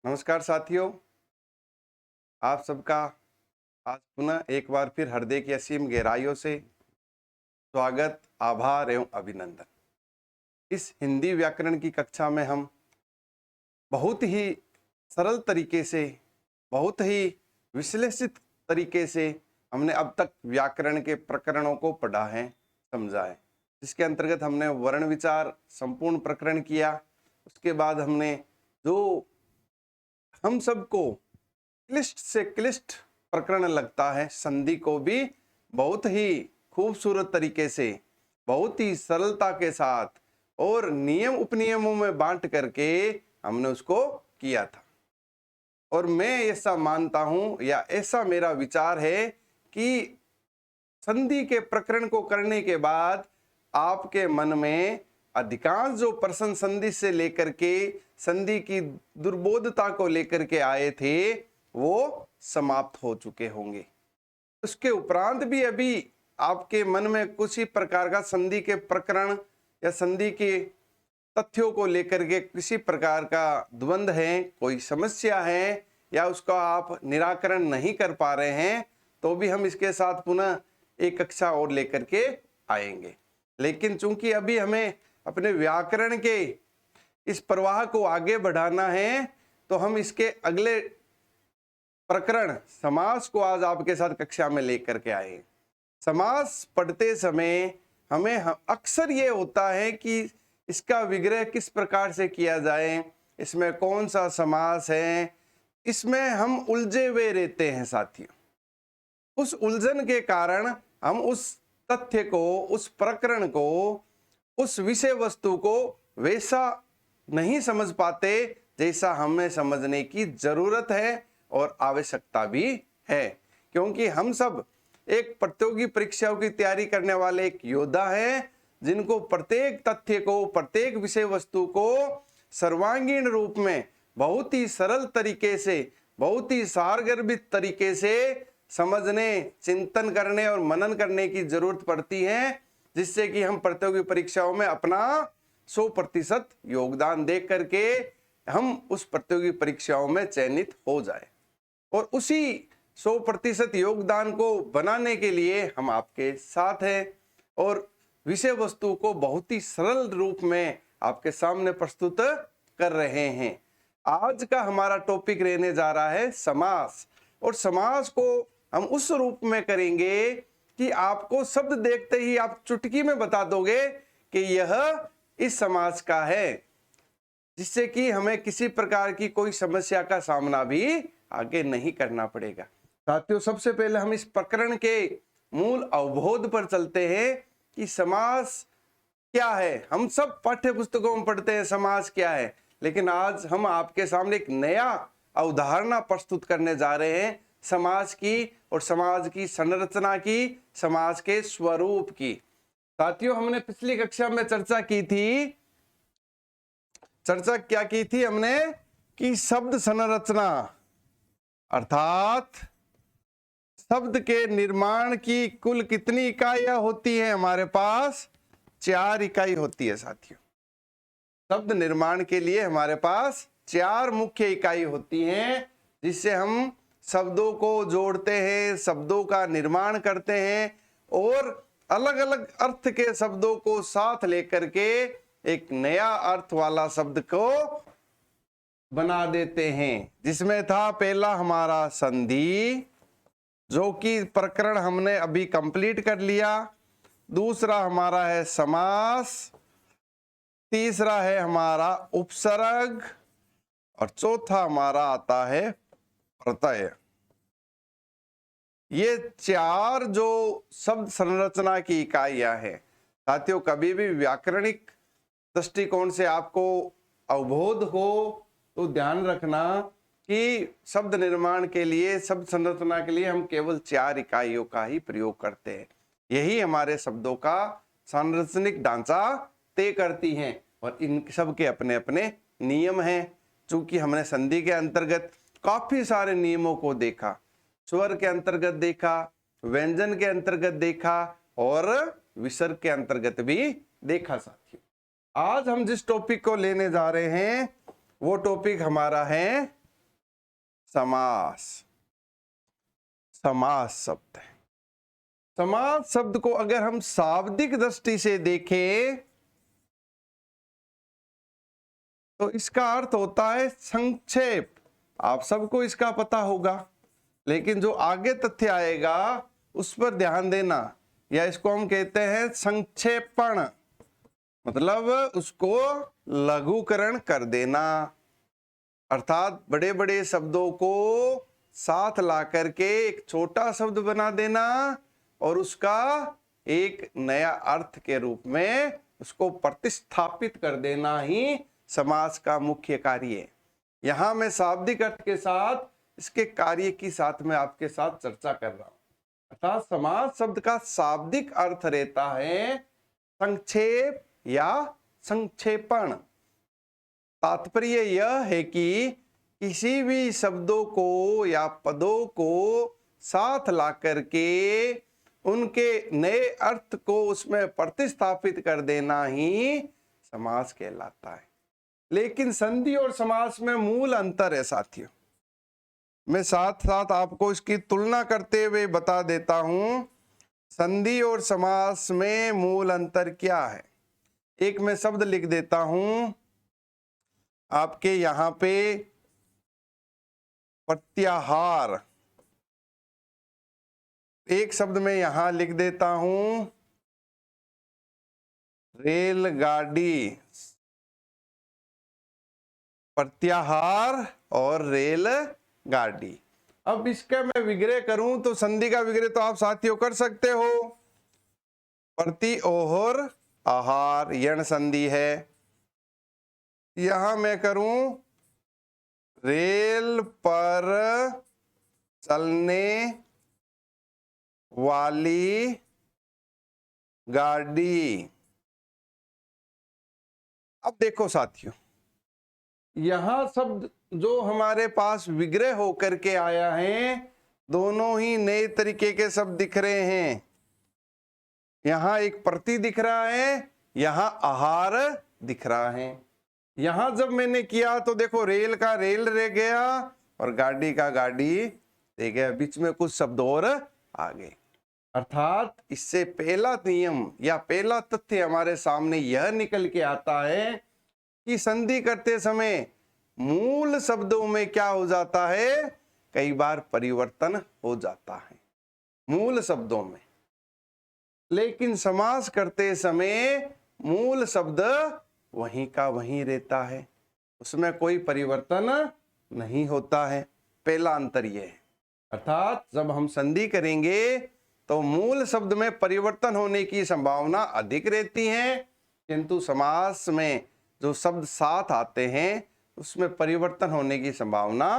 नमस्कार साथियों, आप सबका आज पुनः एक बार फिर हृदय की असीम गहराइयों से स्वागत, आभार एवं अभिनंदन। इस हिंदी व्याकरण की कक्षा में हम बहुत ही सरल तरीके से, बहुत ही विश्लेषित तरीके से हमने अब तक व्याकरण के प्रकरणों को पढ़ा है, समझा है। जिसके अंतर्गत हमने वर्ण विचार संपूर्ण प्रकरण किया। उसके बाद हमने जो हम सबको क्लिष्ट से क्लिष्ट प्रकरण लगता है, संधि को भी बहुत ही खूबसूरत तरीके से, बहुत ही सरलता के साथ और नियम उपनियमों में बांट करके हमने उसको किया था। और मैं ऐसा मानता हूं या ऐसा मेरा विचार है कि संधि के प्रकरण को करने के बाद आपके मन में अधिकांश जो प्रश्न संधि से लेकर के संधि की दुर्बोधता को लेकर के आए थे वो समाप्त हो चुके होंगे। उसके उपरांत भी अभी आपके मन में कुछ ही प्रकार का संधि के प्रकरण या संधि के तथ्यों को लेकर के किसी प्रकार का द्वंद्व है, कोई समस्या है या उसका आप निराकरण नहीं कर पा रहे हैं, तो भी हम इसके साथ पुनः एक कक्षा और लेकर के आएंगे। लेकिन चूंकि अभी हमें अपने व्याकरण के इस प्रवाह को आगे बढ़ाना है, तो हम इसके अगले प्रकरण समास को आज आपके साथ कक्षा में लेकर के आए। समास पढ़ते समय हमें अक्सर ये होता है कि इसका विग्रह किस प्रकार से किया जाए, इसमें कौन सा समास है, इसमें हम उलझे हुए रहते हैं साथियों। उस उलझन के कारण हम उस तथ्य को, उस प्रकरण को, उस विषय वस्तु को वैसा नहीं समझ पाते जैसा हमें समझने की जरूरत है और आवश्यकता भी है। क्योंकि हम सब एक प्रतियोगी परीक्षाओं की तैयारी करने वाले एक योद्धा हैं, जिनको प्रत्येक तथ्य को, प्रत्येक विषय वस्तु को सर्वांगीण रूप में बहुत ही सरल तरीके से, बहुत ही सारगर्भित तरीके से समझने, चिंतन करने और मनन करने की जरूरत पड़ती है, जिससे कि हम प्रतियोगी परीक्षाओं में अपना 100% योगदान दे करके हम उस प्रतियोगी परीक्षाओं में चयनित हो जाए। और उसी 100% योगदान को बनाने के लिए हम आपके साथ हैं और विषय वस्तु को बहुत ही सरल रूप में आपके सामने प्रस्तुत कर रहे हैं। आज का हमारा टॉपिक रहने जा रहा है समास। और समास को हम उस रूप में करेंगे कि आपको शब्द देखते ही आप चुटकी में बता दोगे कि यह इस समास का है, जिससे कि हमें किसी प्रकार की कोई समस्या का सामना भी आगे नहीं करना पड़ेगा। साथियों, सबसे पहले हम इस प्रकरण के मूल अवबोध पर चलते हैं कि समास क्या है। हम सब पाठ्य पुस्तकों में पढ़ते हैं समास क्या है, लेकिन आज हम आपके सामने एक नया अवधारणा प्रस्तुत करने जा रहे हैं समास की, और समाज की संरचना की, समाज के स्वरूप की। साथियों, हमने पिछली कक्षा में चर्चा क्या की थी हमने कि शब्द संरचना अर्थात शब्द के निर्माण की कुल कितनी इकाइयां होती हैं हमारे पास? 4 इकाई होती है साथियों। शब्द निर्माण के लिए हमारे पास 4 मुख्य इकाई होती हैं, जिससे हम शब्दों को जोड़ते हैं, शब्दों का निर्माण करते हैं और अलग अलग अर्थ के शब्दों को साथ लेकर के एक नया अर्थ वाला शब्द को बना देते हैं। जिसमें था पहला हमारा संधि, जो कि प्रकरण हमने अभी कंप्लीट कर लिया। दूसरा हमारा है समास, तीसरा है हमारा उपसर्ग और चौथा हमारा आता है प्रत्यय। ये 4 जो शब्द संरचना की इकाइयां हैं साथियों, कभी भी व्याकरणिक दृष्टिकोण से आपको अवबोध हो तो ध्यान रखना कि शब्द निर्माण के लिए, शब्द संरचना के लिए हम केवल 4 इकाइयों का ही प्रयोग करते हैं। यही हमारे शब्दों का सांरचनिक ढांचा तय करती हैं और इन सब के अपने अपने नियम हैं। चूंकि हमने संधि के अंतर्गत काफी सारे नियमों को देखा, स्वर के अंतर्गत देखा, व्यंजन के अंतर्गत देखा और विसर्ग के अंतर्गत भी देखा। साथियों, आज हम जिस टॉपिक को लेने जा रहे हैं वो टॉपिक हमारा है समास। समास शब्द है। समास शब्द को अगर हम शाब्दिक दृष्टि से देखें तो इसका अर्थ होता है संक्षेप। आप सबको इसका पता होगा, लेकिन जो आगे तथ्य आएगा उस पर ध्यान देना। या इसको हम कहते हैं संक्षेपण, मतलब उसको लघुकरण कर देना, अर्थात बड़े बड़े शब्दों को साथ ला करके एक छोटा शब्द बना देना और उसका एक नया अर्थ के रूप में उसको प्रतिस्थापित कर देना ही समास का मुख्य कार्य है। यहां मैं शाब्दिक अर्थ के साथ इसके कार्य की साथ में आपके साथ चर्चा कर रहा हूं। अर्थात समास शब्द का शाब्दिक अर्थ रहता है संक्षेप या संक्षेपण। तात्पर्य यह है कि किसी भी शब्दों को या पदों को साथ ला करके उनके नए अर्थ को उसमें प्रतिस्थापित कर देना ही समास कहलाता है। लेकिन संधि और समास में मूल अंतर है साथियों। मैं साथ साथ आपको इसकी तुलना करते हुए बता देता हूं संधि और समास में मूल अंतर क्या है। एक मैं शब्द लिख देता हूं आपके यहां पे, प्रत्याहार। एक शब्द में यहां लिख देता हूं रेलगाड़ी। प्रत्याहार और रेलगाड़ी। अब इसका मैं विग्रह करूं तो संधि का विग्रह तो आप साथियों कर सकते हो। प्रति ओहर आहार यण संधि है। यहां मैं करूं रेल पर चलने वाली गाड़ी। अब देखो साथियों, यहां शब्द जो हमारे पास विग्रह होकर के आया है, दोनों ही नए तरीके के शब्द दिख रहे हैं। यहां एक प्रति दिख रहा है, यहां आहार दिख रहा है। यहां जब मैंने किया तो देखो रेल का रेल रह गया और गाड़ी का गाड़ी रह गया, बीच में कुछ शब्द और आ गए। अर्थात इससे पहला नियम या पहला तथ्य हमारे सामने यह निकल के आता है कि संधि करते समय मूल शब्दों में क्या हो जाता है, कई बार परिवर्तन हो जाता है मूल शब्दों में। लेकिन समास करते समय मूल शब्द वहीं का वहीं रहता है, उसमें कोई परिवर्तन नहीं होता है। पहला अंतर यह है। अर्थात जब हम संधि करेंगे तो मूल शब्द में परिवर्तन होने की संभावना अधिक रहती है, किंतु समास में जो शब्द साथ आते हैं उसमें परिवर्तन होने की संभावना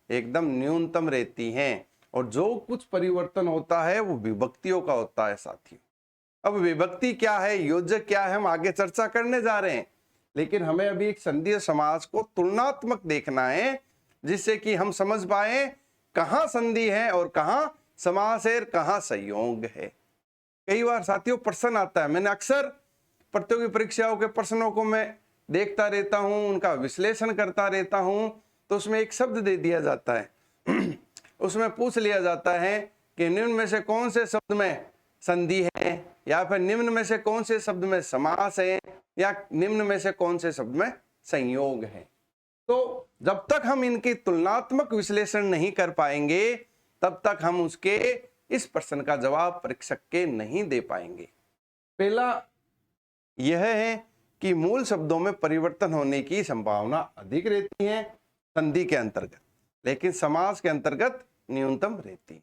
एकदम न्यूनतम रहती है। और जो कुछ परिवर्तन होता है वो विभक्तियों का होता है साथियों। अब विभक्ति क्या है, योजक क्या है, हम आगे चर्चा करने जा रहे हैं। लेकिन हमें अभी एक संधि समास को तुलनात्मक देखना है, जिससे कि हम समझ पाए कहां संधि है और कहां समास है, कहां संयोग है। कई बार साथियों प्रश्न आता है, मैंने अक्सर प्रतियोगी परीक्षाओं के प्रश्नों को मैं देखता रहता हूं, उनका विश्लेषण करता रहता हूं, तो उसमें एक शब्द दे दिया जाता है उसमें पूछ लिया जाता है कि निम्न में से कौन से शब्द में संधि है, या फिर निम्न में से कौन से शब्द में समास है, या निम्न में से कौन से शब्द में संयोग है। तो जब तक हम इनकी तुलनात्मक विश्लेषण नहीं कर पाएंगे तब तक हम उसके इस प्रश्न का जवाब परीक्षक के नहीं दे पाएंगे। पहला यह है कि मूल शब्दों में परिवर्तन होने की संभावना अधिक रहती है संधि के अंतर्गत, लेकिन समास के अंतर्गत न्यूनतम रहती है।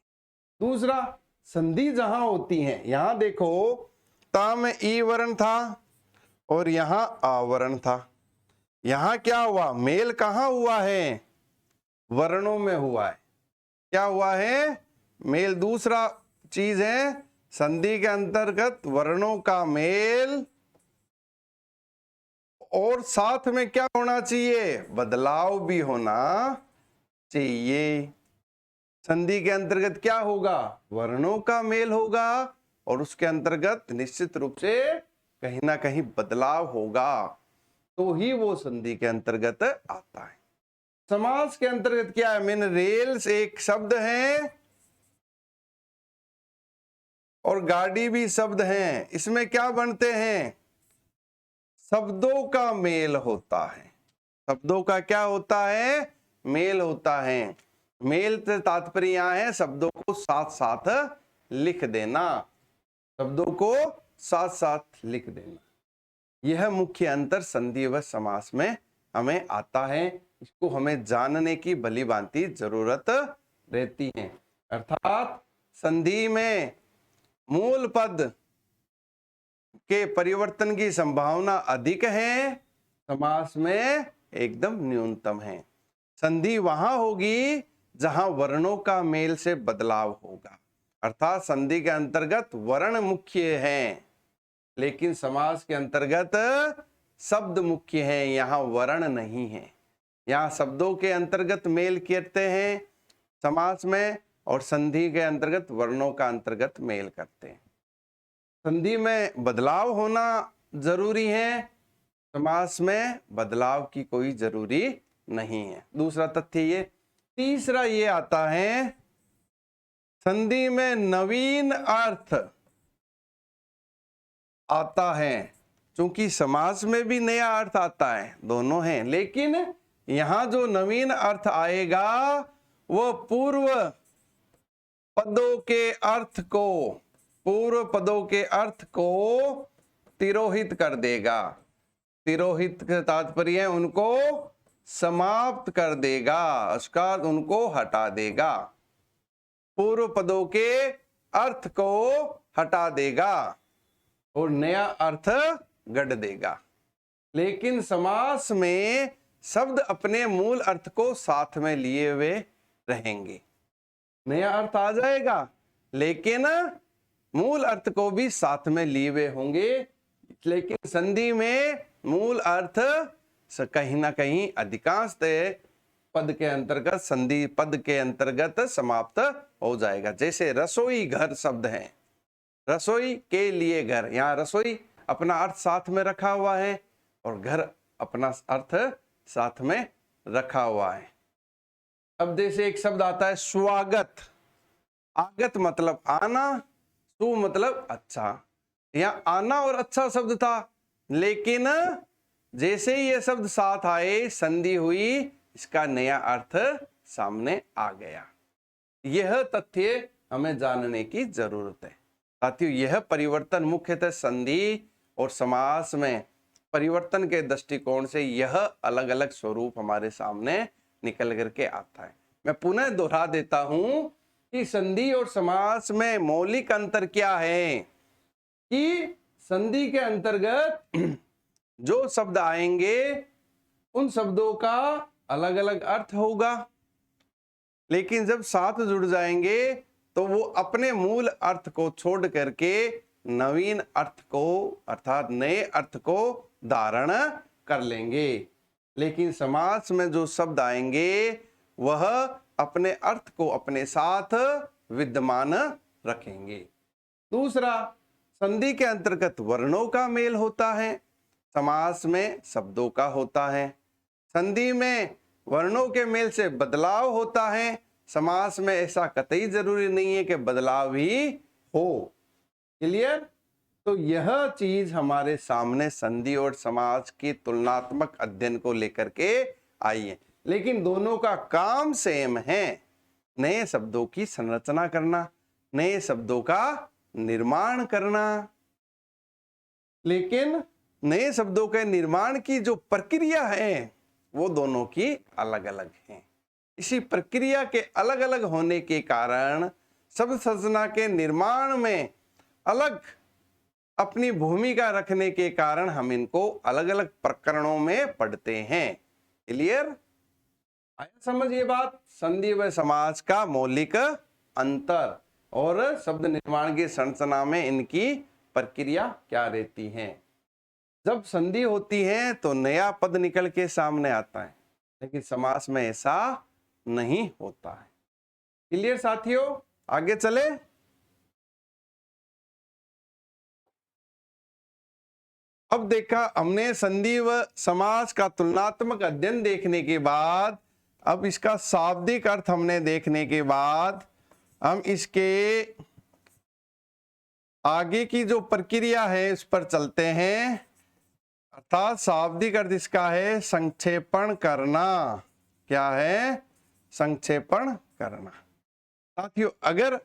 दूसरा, संधि जहां होती है, यहां देखो ता में ई वर्ण था और यहां आवरण था। यहां क्या हुआ, मेल कहां हुआ है, वर्णों में हुआ है। क्या हुआ है, मेल। दूसरा चीज है संधि के अंतर्गत वर्णों का मेल, और साथ में क्या होना चाहिए, बदलाव भी होना चाहिए। संधि के अंतर्गत क्या होगा, वर्णों का मेल होगा और उसके अंतर्गत निश्चित रूप से कहीं ना कहीं बदलाव होगा, तो ही वो संधि के अंतर्गत आता है। समास के अंतर्गत क्या है? मिनरेल्स एक शब्द है और गाड़ी भी शब्द हैं। इसमें क्या बनते हैं? शब्दों का मेल होता है। शब्दों का क्या होता है? मेल होता है। मेल से तात्पर्य यहाँ है शब्दों को साथ साथ लिख देना। शब्दों को साथ साथ लिख देना, यह मुख्य अंतर संधि व समास में हमें आता है। इसको हमें जानने की भली भांति जरूरत रहती है। अर्थात संधि में मूल पद के परिवर्तन की संभावना अधिक है, समास में एकदम न्यूनतम है। संधि वहां होगी जहां वर्णों का मेल से बदलाव होगा, अर्थात संधि के अंतर्गत वर्ण मुख्य हैं, लेकिन समास के अंतर्गत शब्द मुख्य हैं, यहाँ वर्ण नहीं है। यहाँ शब्दों के अंतर्गत मेल करते हैं समास में, और संधि के अंतर्गत वर्णों का अंतर्गत मेल करते हैं। संधि में बदलाव होना जरूरी है, समास में बदलाव की कोई जरूरी नहीं है। दूसरा तथ्य ये। तीसरा ये आता है, संधि में नवीन अर्थ आता है। क्योंकि समास में भी नया अर्थ आता है, दोनों हैं, लेकिन यहां जो नवीन अर्थ आएगा वो पूर्व पदों के अर्थ को तिरोहित कर देगा। तिरोहित का तात्पर्य है उनको समाप्त कर देगा, उसका उनको हटा देगा, पूर्व पदों के अर्थ को हटा देगा और नया अर्थ गढ़ देगा। लेकिन समास में शब्द अपने मूल अर्थ को साथ में लिए हुए रहेंगे। नया अर्थ आ जाएगा लेकिन मूल अर्थ को भी साथ में लिए हुए होंगे। लेकिन संधि में मूल अर्थ कहीं ना कहीं अधिकांश पद के अंतर्गत, संधि पद के अंतर्गत समाप्त हो जाएगा। जैसे रसोई घर शब्द है, रसोई के लिए घर, यहाँ रसोई अपना अर्थ साथ में रखा हुआ है और घर अपना अर्थ साथ में रखा हुआ है। अब जैसे एक शब्द आता है स्वागत। आगत मतलब आना, सु मतलब अच्छा। यहाँ आना और अच्छा शब्द था, लेकिन जैसे ही ये शब्द साथ आए, संधि हुई, इसका नया अर्थ सामने आ गया। यह तथ्य हमें जानने की जरूरत है साथियों। यह परिवर्तन मुख्यतः संधि और समास में परिवर्तन के दृष्टिकोण से यह अलग अलग स्वरूप हमारे सामने निकल करके आता है। मैं पुनः दोहरा देता हूं कि संधि और समास में मौलिक अंतर क्या है कि संधि के अंतर्गत जो शब्द आएंगे उन शब्दों का अलग अलग अर्थ होगा, लेकिन जब साथ जुड़ जाएंगे तो वो अपने मूल अर्थ को छोड़ करके नवीन अर्थ को, अर्थात नए अर्थ को धारण कर लेंगे। लेकिन समास में जो शब्द आएंगे वह अपने अर्थ को अपने साथ विद्यमान रखेंगे। दूसरा, संधि के अंतर्गत वर्णों का मेल होता है, समास में शब्दों का होता है। संधि में वर्णों के मेल से बदलाव होता है, समास में ऐसा कतई जरूरी नहीं है कि बदलाव ही हो। क्लियर? तो यह चीज हमारे सामने संधि और समास की तुलनात्मक अध्ययन को लेकर के आई है, लेकिन दोनों का काम सेम है, नए शब्दों की संरचना करना, नए शब्दों का निर्माण करना। लेकिन नए शब्दों के निर्माण की जो प्रक्रिया है वो दोनों की अलग अलग है। इसी प्रक्रिया के अलग अलग होने के कारण शब्द संरचना के निर्माण में अलग अपनी भूमिका रखने के कारण हम इनको अलग अलग प्रकरणों में पढ़ते हैं। क्लियर? आया समझ ये बात? संधि व समास का मौलिक अंतर और शब्द निर्माण की संरचना में इनकी प्रक्रिया क्या रहती है। जब संधि होती है तो नया पद निकल के सामने आता है, लेकिन समास में ऐसा नहीं होता है। क्लियर साथियों? आगे चले। अब देखा हमने संधि व समास का तुलनात्मक अध्ययन देखने के बाद अब इसका शाब्दिक अर्थ हमने देखने के बाद हम इसके आगे की जो प्रक्रिया है उस पर चलते हैं। अर्थात शाब्दिक अर्थ इसका है संक्षेपण करना। क्या है? संक्षेपण करना। साथियों, अगर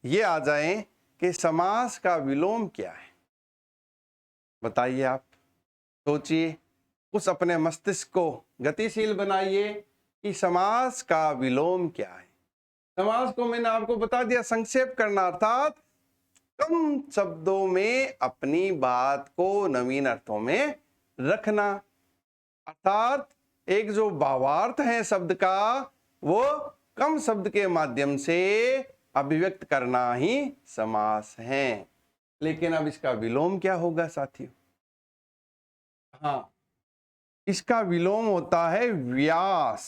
ये आ जाए कि समास का विलोम क्या है, बताइए। आप सोचिए, उस अपने मस्तिष्क को गतिशील बनाइए कि समास का विलोम क्या है। समास को मैंने आपको बता दिया, संक्षेप करना अर्थात कम शब्दों में अपनी बात को नवीन अर्थों में रखना। अर्थात एक जो भावार्थ है शब्द का, वो कम शब्द के माध्यम से अभिव्यक्त करना ही समास है। लेकिन अब इसका विलोम क्या होगा साथियों? हाँ, इसका विलोम होता है व्यास।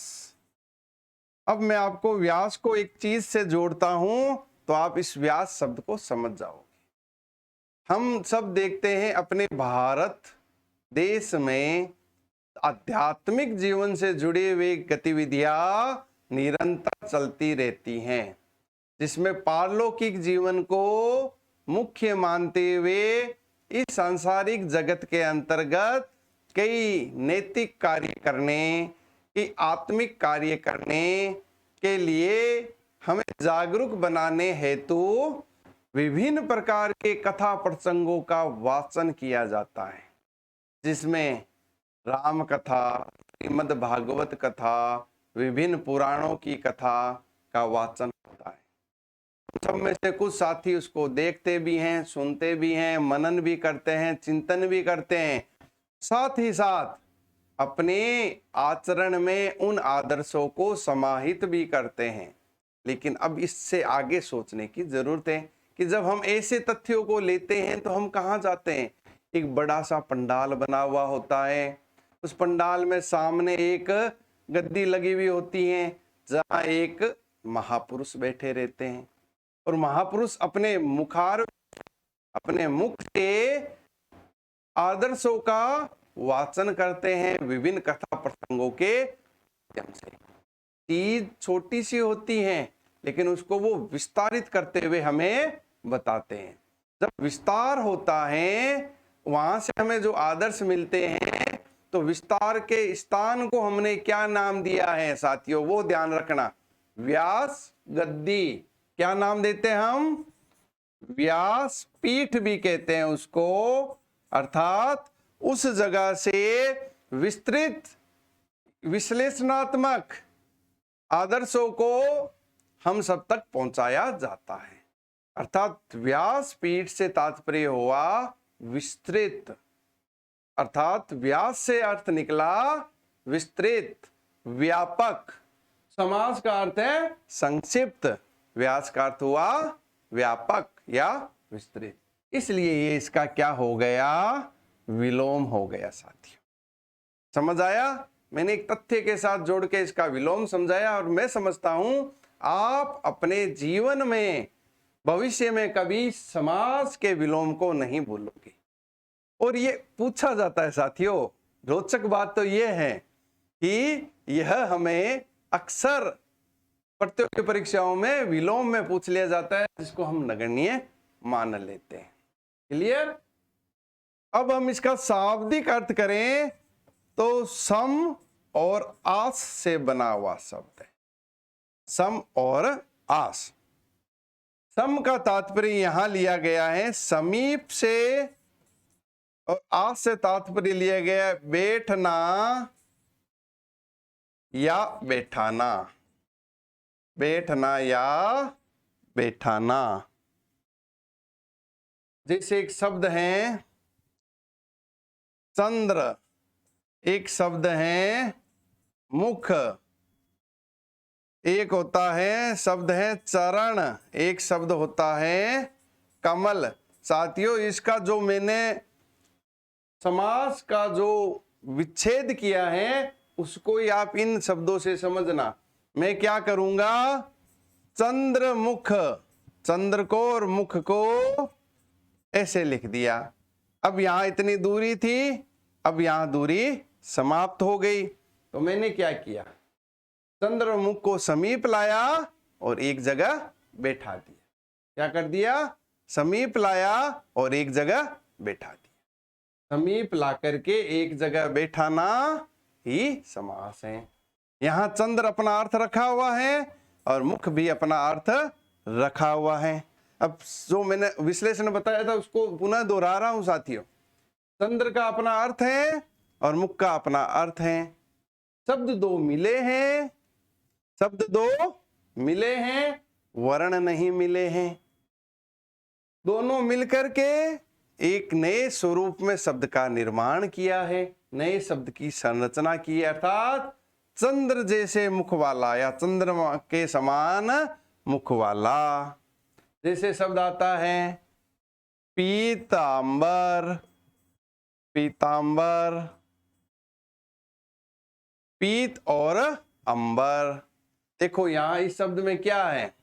अब मैं आपको व्यास को एक चीज से जोड़ता हूं तो आप इस व्यास शब्द को समझ जाओगे। हम सब देखते हैं अपने भारत देश में आध्यात्मिक जीवन से जुड़े हुए गतिविधियां निरंतर चलती रहती हैं, जिसमें पारलौकिक जीवन को मुख्य मानते हुए इस सांसारिक जगत के अंतर्गत कई नैतिक कार्य करने, कई आत्मिक कार्य करने के लिए हमें जागरूक बनाने हेतु विभिन्न प्रकार के कथा प्रसंगों का वाचन किया जाता है, जिसमें राम कथा, श्रीमद् भागवत कथा, विभिन्न पुराणों की कथा का वाचन होता है। सब में से कुछ साथी उसको देखते भी हैं, सुनते भी हैं, मनन भी करते हैं, चिंतन भी करते हैं, साथ ही साथ अपने आचरण में उन आदर्शों को समाहित भी करते हैं। लेकिन अब इससे आगे सोचने की जरूरत है कि जब हम ऐसे तथ्यों को लेते हैं तो हम कहाँ जाते हैं? एक बड़ा सा पंडाल बना हुआ होता है, उस पंडाल में सामने एक गद्दी लगी हुई होती है जहाँ एक महापुरुष बैठे रहते हैं, और महापुरुष अपने मुख से आदर्शों का वाचन करते हैं विभिन्न कथा प्रसंगों के माध्यम से। चीज छोटी सी होती है लेकिन उसको वो विस्तारित करते हुए हमें बताते हैं। जब विस्तार होता है वहां से हमें जो आदर्श मिलते हैं, तो विस्तार के स्थान को हमने क्या नाम दिया है साथियों? वो ध्यान रखना, व्यास गद्दी। क्या नाम देते हैं हम? व्यास पीठ भी कहते हैं उसको। अर्थात उस जगह से विस्तृत विश्लेषणात्मक आदर्शों को हम सब तक पहुंचाया जाता है। अर्थात व्यास पीठ से तात्पर्य हुआ विस्तृत, अर्थात व्यास से अर्थ निकला विस्तृत, व्यापक। समास का अर्थ है संक्षिप्त, व्यास का अर्थ हुआ व्यापक या विस्तृत। इसलिए ये इसका क्या हो गया? विलोम हो गया साथियों। समझ आया? मैंने एक तथ्य के साथ जोड़ के इसका विलोम समझाया, और मैं समझता हूं आप अपने जीवन में भविष्य में कभी समास के विलोम को नहीं भूलोगे। और ये पूछा जाता है साथियों, रोचक बात तो ये है कि यह हमें अक्सर प्रतियोगी परीक्षाओं में विलोम में पूछ लिया जाता है, जिसको हम नगण्य मान लेते हैं। क्लियर? अब हम इसका शाब्दिक अर्थ करें तो सम और आस से बना हुआ शब्द है। सम और आस। सम का तात्पर्य यहां लिया गया है समीप से, और आस से तात्पर्य लिया गया है बैठना या बैठाना। बैठना या बैठाना। जैसे एक शब्द है चंद्र, एक शब्द है मुख, एक होता है शब्द है चरण, एक शब्द होता है कमल। साथियों, इसका जो मैंने समास का जो विच्छेद किया है उसको ही आप इन शब्दों से समझना। मैं क्या करूंगा? चंद्र मुख, चंद्र को और मुख को ऐसे लिख दिया। अब यहां इतनी दूरी थी, अब यहां दूरी समाप्त हो गई। तो मैंने क्या किया? चंद्र और मुख को समीप लाया और एक जगह बैठा दिया। क्या कर दिया? समीप लाया और एक जगह बैठा दिया। समीप ला करके एक जगह बैठाना ही समास है। यहां चंद्र अपना अर्थ रखा हुआ है और मुख भी अपना अर्थ रखा हुआ है। अब जो मैंने विश्लेषण बताया था उसको पुनः दोहरा रहा हूं साथियों। चंद्र का अपना अर्थ है और मुख का अपना अर्थ है। शब्द दो मिले हैं, शब्द दो मिले हैं, वर्ण नहीं मिले हैं। दोनों मिलकर के एक नए स्वरूप में शब्द का निर्माण किया है, नए शब्द की संरचना की है, अर्थात चंद्र जैसे मुख वाला या चंद्रमा के समान मुख वाला। जैसे शब्द आता है पीतांबर, पीतांबर, पीत और अंबर। देखो यहां इस शब्द में क्या है,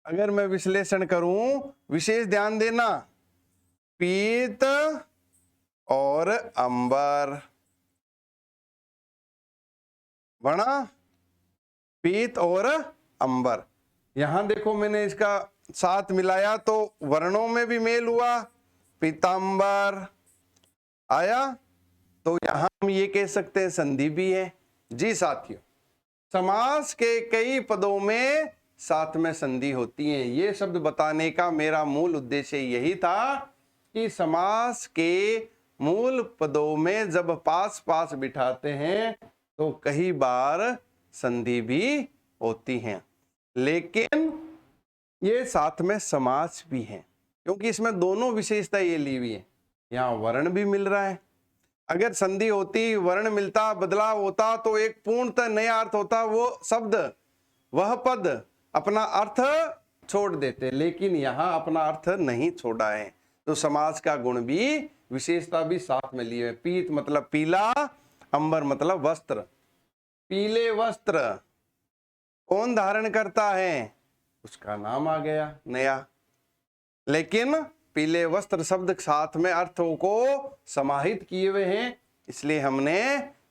अगर मैं विश्लेषण करूं, विशेष ध्यान देना, पीत और अंबर बना, पीत और अंबर। यहां देखो मैंने इसका साथ मिलाया तो वर्णों में भी मेल हुआ, पीतांबर आया, तो यहां हम ये कह सकते हैं संधि भी है। जी साथियों, समास के कई पदों में साथ में संधि होती है। ये शब्द बताने का मेरा मूल उद्देश्य यही था कि समास के मूल पदों में जब पास पास बिठाते हैं तो कई बार संधि भी होती हैं, लेकिन ये साथ में समास भी है क्योंकि इसमें दोनों विशेषता ये ली हुई है। यहाँ वर्ण भी मिल रहा है, अगर संधि होती, वर्ण मिलता, बदलाव होता तो एक पूर्णतः नया अर्थ होता, वो शब्द वह पद अपना अर्थ छोड़ देते, लेकिन यहाँ अपना अर्थ नहीं छोड़ा है। तो समास का गुण भी, विशेषता भी साथ में लिए। पीत मतलब पीला, अंबर मतलब वस्त्र। पीले वस्त्र कौन धारण करता है, उसका नाम आ गया नया, लेकिन पीले वस्त्र शब्द साथ में अर्थों को समाहित किए हुए हैं, इसलिए हमने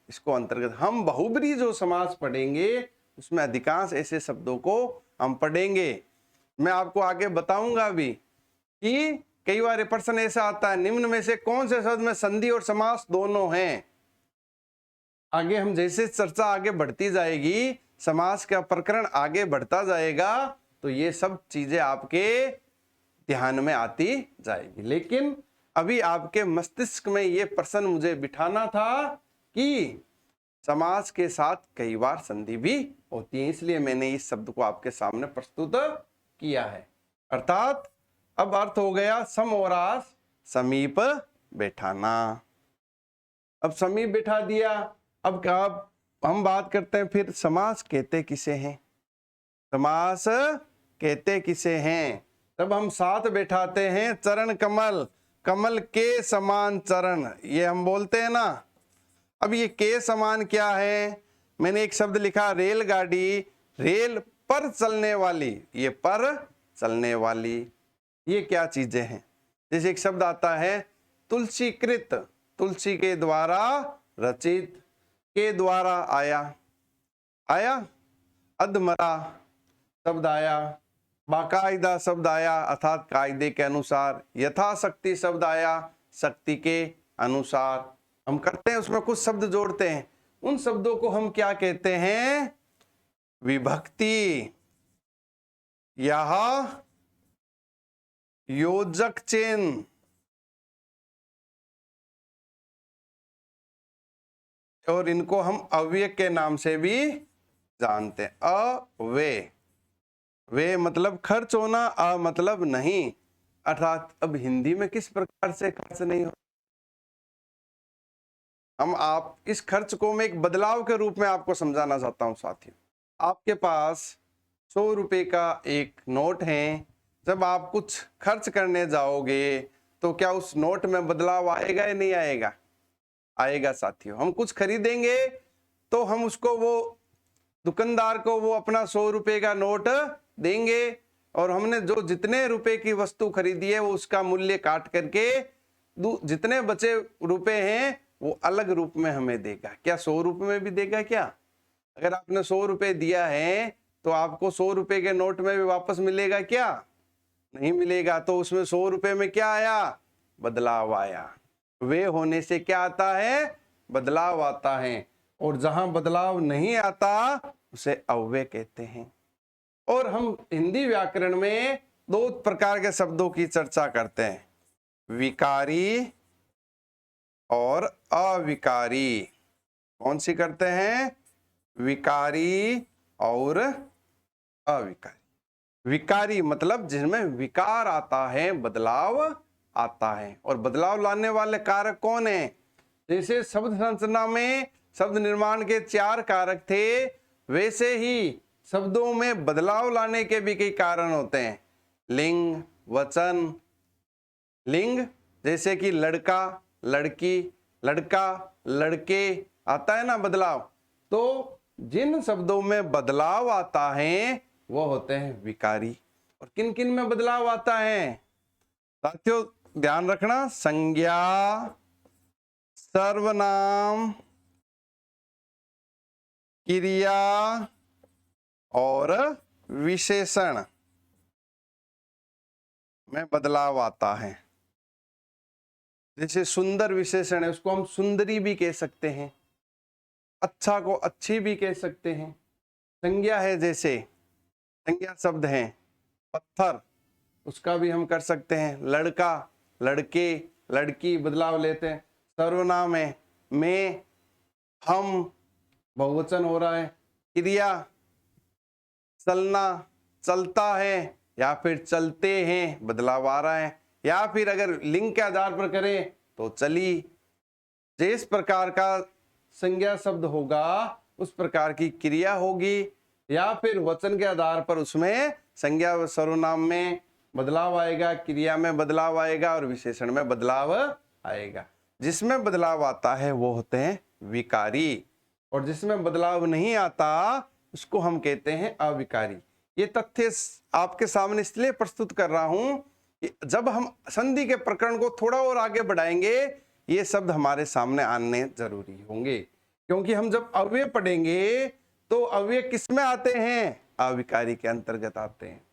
इसको अंतर्गत, हम बहुब्री जो समास पढ़ेंगे उसमें अधिकांश ऐसे शब्दों को हम पढ़ेंगे। मैं आपको आगे बताऊंगा भी कि कई बार प्रश्न ऐसा आता है, निम्न में से कौन से शब्द में संधि और समास दोनों हैं। आगे हम जैसे चर्चा आगे बढ़ती जाएगी, समास का प्रकरण आगे बढ़ता जाएगा, तो ये सब चीजें आपके ध्यान में आती जाएगी। लेकिन अभी आपके मस्तिष्क में ये प्रश्न मुझे बिठाना था कि समास के साथ कई बार संधि भी होती है, इसलिए मैंने इस शब्द को आपके सामने प्रस्तुत किया है। अर्थात अब अर्थ हो गया सम और आस, समीप बैठाना। अब समीप बैठा दिया, अब क्या हम बात करते हैं फिर समास कहते किसे हैं, समास कहते किसे हैं। तब हम साथ बैठाते हैं चरण कमल, कमल के समान चरण, ये हम बोलते हैं ना। अब ये के समान क्या है, मैंने एक शब्द लिखा रेलगाड़ी, रेल पर चलने वाली, ये पर चलने वाली, ये क्या चीजें हैं। जैसे एक शब्द आता है तुलसीकृत, तुलसी के द्वारा रचित, के द्वारा आया, आया, अधमरा शब्द आया, बाकायदा शब्द आया अर्थात कायदे के अनुसार, यथाशक्ति शब्द आया शक्ति के अनुसार। हम करते हैं उसमें कुछ शब्द जोड़ते हैं, उन शब्दों को हम क्या कहते हैं, विभक्ति या योजक चिन्ह, और इनको हम अव्यय के नाम से भी जानते हैं। अव्यय, वे मतलब खर्च होना, अ मतलब नहीं, अर्थात अब हिंदी में किस प्रकार से खर्च नहीं हो, हम आप इस खर्च को मैं एक बदलाव के रूप में आपको समझाना चाहता हूं साथियों। आपके पास 100 रुपए का एक नोट है, जब आप कुछ खर्च करने जाओगे तो क्या उस नोट में बदलाव आएगा या नहीं आएगा, आएगा साथियों। हम कुछ खरीदेंगे तो हम उसको, वो दुकानदार को वो अपना 100 रुपए का नोट देंगे और हमने जो जितने रुपए की वस्तु खरीदी है वो उसका मूल्य काट करके जितने बचे रुपए हैं वो अलग रूप में हमें देगा। क्या 100 रुपए में भी देगा क्या, अगर आपने 100 रुपए दिया है तो आपको 100 रुपए के नोट में भी वापस मिलेगा क्या? नहीं मिलेगा। तो उसमें 100 रुपए में क्या आया? बदलाव आया। वे होने से क्या आता है? बदलाव आता है। और जहां बदलाव नहीं आता उसे अव्यय कहते हैं। और हम हिंदी व्याकरण में 2 प्रकार के शब्दों की चर्चा करते हैं, विकारी और अविकारी। कौन सी करते हैं? विकारी और अविकारी। विकारी मतलब जिनमें विकार आता है, बदलाव आता है। और बदलाव लाने वाले कारक कौन है? जैसे शब्द संरचना में शब्द निर्माण के 4 कारक थे, वैसे ही शब्दों में बदलाव लाने के भी कई कारण होते हैं। लिंग, वचन। लिंग जैसे कि लड़का, लड़की, लड़का, लड़के, आता है ना बदलाव। तो जिन शब्दों में बदलाव आता है वो होते हैं विकारी। और किन किन में बदलाव आता है साथियों? ध्यान रखना, संज्ञा, सर्वनाम, क्रिया और विशेषण में बदलाव आता है। जैसे सुंदर विशेषण है, उसको हम सुंदरी भी कह सकते हैं, अच्छा को अच्छी भी कह सकते हैं। संज्ञा है, जैसे संज्ञा शब्द है पत्थर, उसका भी हम कर सकते हैं। लड़का, लड़के, लड़की बदलाव लेते हैं। सर्वनाम है मैं, हम, बहुवचन हो रहा है। क्रिया, चलना, चलता है या फिर चलते हैं, बदलाव आ रहा है। या फिर अगर लिंग के आधार पर करें तो चली। जिस प्रकार का संज्ञा शब्द होगा उस प्रकार की क्रिया होगी। या फिर वचन के आधार पर उसमें संज्ञा व सर्वनाम में बदलाव आएगा, क्रिया में बदलाव आएगा और विशेषण में बदलाव आएगा। जिसमें बदलाव आता है वो होते हैं विकारी, और जिसमें बदलाव नहीं आता उसको हम कहते हैं अविकारी। ये तथ्य आपके सामने इसलिए प्रस्तुत कर रहा हूं कि जब हम संधि के प्रकरण को थोड़ा और आगे बढ़ाएंगे ये शब्द हमारे सामने आने जरूरी होंगे। क्योंकि हम जब अव्यय पढ़ेंगे तो अव्यय किस में आते हैं? अविकारी के अंतर्गत आते हैं।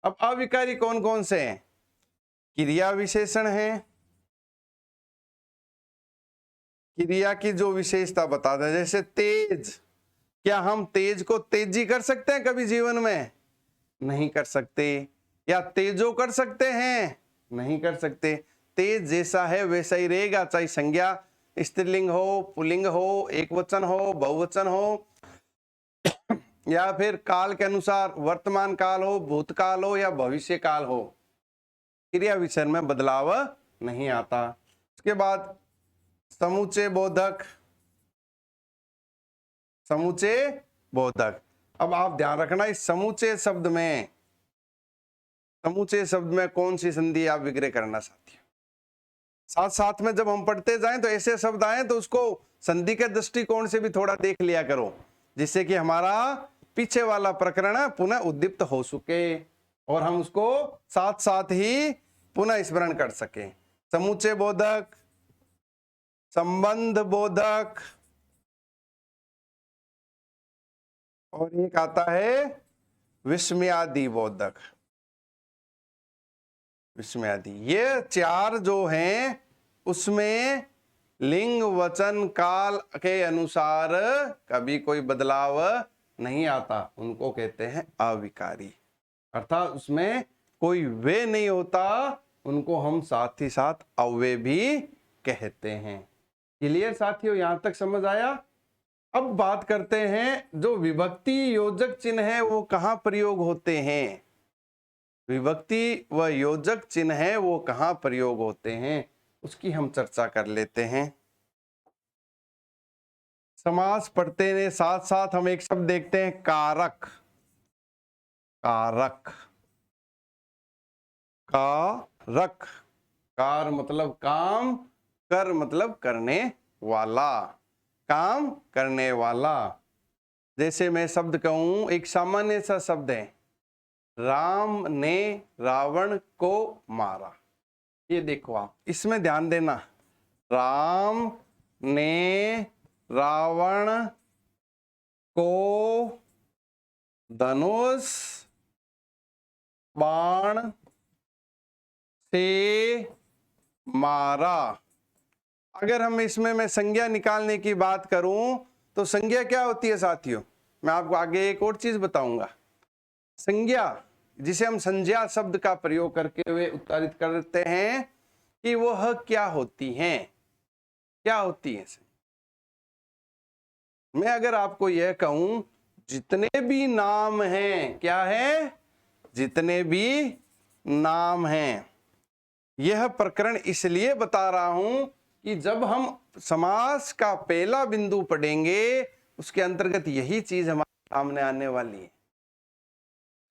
अब अविकारी कौन कौन से हैं? क्रिया विशेषण है। क्रिया की जो विशेषता बताते हैं, जैसे तेज, क्या हम तेज को तेजी कर सकते हैं कभी जीवन में? नहीं कर सकते। या तेजो कर सकते हैं? नहीं कर सकते। तेज जैसा है वैसा ही रहेगा, चाहे संज्ञा स्त्रीलिंग हो, पुल्लिंग हो, एक वचन हो, बहुवचन हो, या फिर काल के अनुसार वर्तमान काल हो, भूतकाल हो या भविष्य काल हो, क्रिया विशेषण में बदलाव नहीं आता। उसके बाद समुच्चय बोधक। समुच्चय बोधक, अब आप ध्यान रखना इस समुच्चय शब्द में, समुच्चय शब्द में कौन सी संधि आप विग्रह करना साथियों। साथ साथ में जब हम पढ़ते जाएं तो ऐसे शब्द आए तो उसको संधि के दृष्टिकोण से भी थोड़ा देख लिया करो, जिससे कि हमारा पीछे वाला प्रकरण पुनः उद्दीप्त हो सके और हम उसको साथ साथ ही पुनः स्मरण कर सके। समुच्चय बोधक, संबंध बोधक, और एक आता है विस्मयादि बोधक। विस्मयादि, ये 4 जो हैं उसमें लिंग, वचन, काल के अनुसार कभी कोई बदलाव नहीं आता, उनको कहते हैं अविकारी। अर्थात उसमें कोई वे नहीं होता, उनको हम साथ ही साथ अव्यय भी कहते हैं। क्लियर साथियों, यहां तक समझ आया? अब बात करते हैं जो विभक्ति योजक चिन्ह है वो कहां प्रयोग होते हैं। विभक्ति व योजक चिन्ह है वो कहां प्रयोग होते हैं उसकी हम चर्चा कर लेते हैं। समास पढ़ते ने साथ साथ हम एक शब्द देखते हैं, कारक। कारक, कारक, कार मतलब काम, कर मतलब करने वाला, काम करने वाला। जैसे मैं शब्द कहूं, एक सामान्य सा शब्द है, राम ने रावण को मारा। ये देखो आप, इसमें ध्यान देना, राम ने रावण को धनुष बाण से मारा। अगर हम इसमें मैं संज्ञा निकालने की बात करूं तो संज्ञा क्या होती है साथियों? मैं आपको आगे एक और चीज बताऊंगा। संज्ञा जिसे हम संज्ञा शब्द का प्रयोग करके हुए उत्तरित करते हैं कि वह क्या होती हैं, क्या होती है। मैं अगर आपको यह कहूं जितने भी नाम हैं, क्या है, जितने भी नाम हैं, यह प्रकरण इसलिए बता रहा हूं कि जब हम समास का पहला बिंदु पढ़ेंगे उसके अंतर्गत यही चीज हमारे सामने आने वाली है।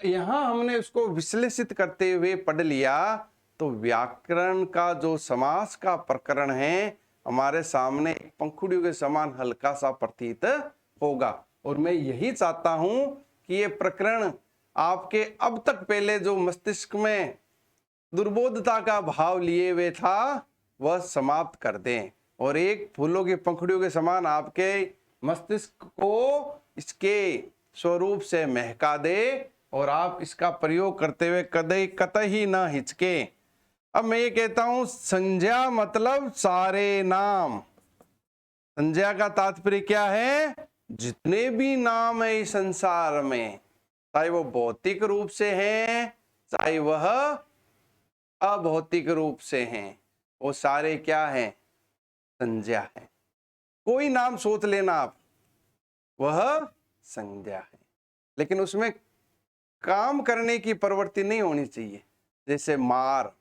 यहां हमने उसको विश्लेषित करते हुए पढ़ लिया तो व्याकरण का जो समास का प्रकरण है हमारे सामने पंखुड़ियों के समान हल्का सा प्रतीत होगा। और मैं यही चाहता हूं कि ये प्रकरण आपके अब तक पहले जो मस्तिष्क में दुर्बोधता का भाव लिए हुए था वह समाप्त कर दें और एक फूलों की पंखुड़ियों के समान आपके मस्तिष्क को इसके स्वरूप से महका दे और आप इसका प्रयोग करते हुए कतई न हिचके। अब मैं ये कहता हूं संज्ञा मतलब सारे नाम। संज्ञा का तात्पर्य क्या है? जितने भी नाम है इस संसार में, चाहे वो भौतिक रूप से हैं चाहे वह अभौतिक रूप से हैं, वो सारे क्या हैं? संज्ञा है। कोई नाम सोच लेना आप, वह संज्ञा है, लेकिन उसमें काम करने की प्रवृत्ति नहीं होनी चाहिए। जैसे मार,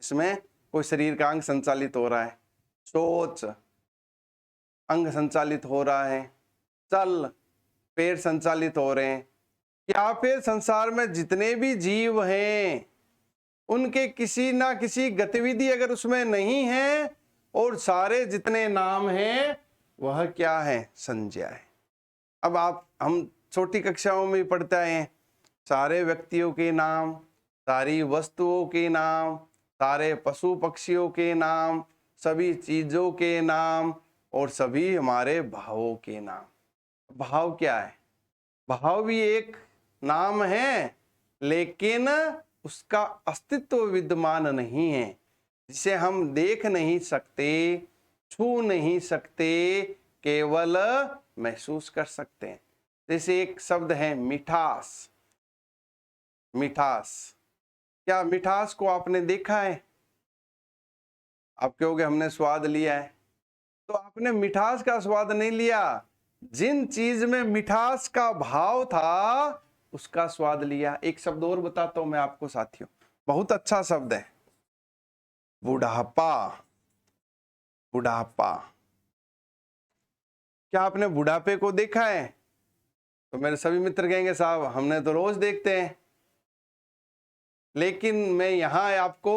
इसमें कोई शरीर का अंग संचालित हो रहा है, सोच अंग संचालित हो रहा है, चल पैर संचालित हो रहे हैं, या फिर संसार में जितने भी जीव हैं उनके किसी ना किसी गतिविधि अगर उसमें नहीं है और सारे जितने नाम हैं वह क्या है? संज्ञा है। अब हम छोटी कक्षाओं में पढ़ते हैं सारे व्यक्तियों के नाम, सारी वस्तुओं के नाम, सारे पशु पक्षियों के नाम, सभी चीजों के नाम और सभी हमारे भावों के नाम। भाव क्या है? भाव भी एक नाम है लेकिन उसका अस्तित्व विद्यमान नहीं है, जिसे हम देख नहीं सकते, छू नहीं सकते, केवल महसूस कर सकते हैं। जैसे एक शब्द है मिठास। मिठास, क्या मिठास को आपने देखा है? आप कहोगे हमने स्वाद लिया है, तो आपने मिठास का स्वाद नहीं लिया, जिन चीज में मिठास का भाव था उसका स्वाद लिया। एक शब्द और बताता हूं मैं आपको साथियों, बहुत अच्छा शब्द है, बुढ़ापा। बुढ़ापा, क्या आपने बुढ़ापे को देखा है? तो मेरे सभी मित्र कहेंगे साहब हमने तो रोज देखते हैं। लेकिन मैं यहां आपको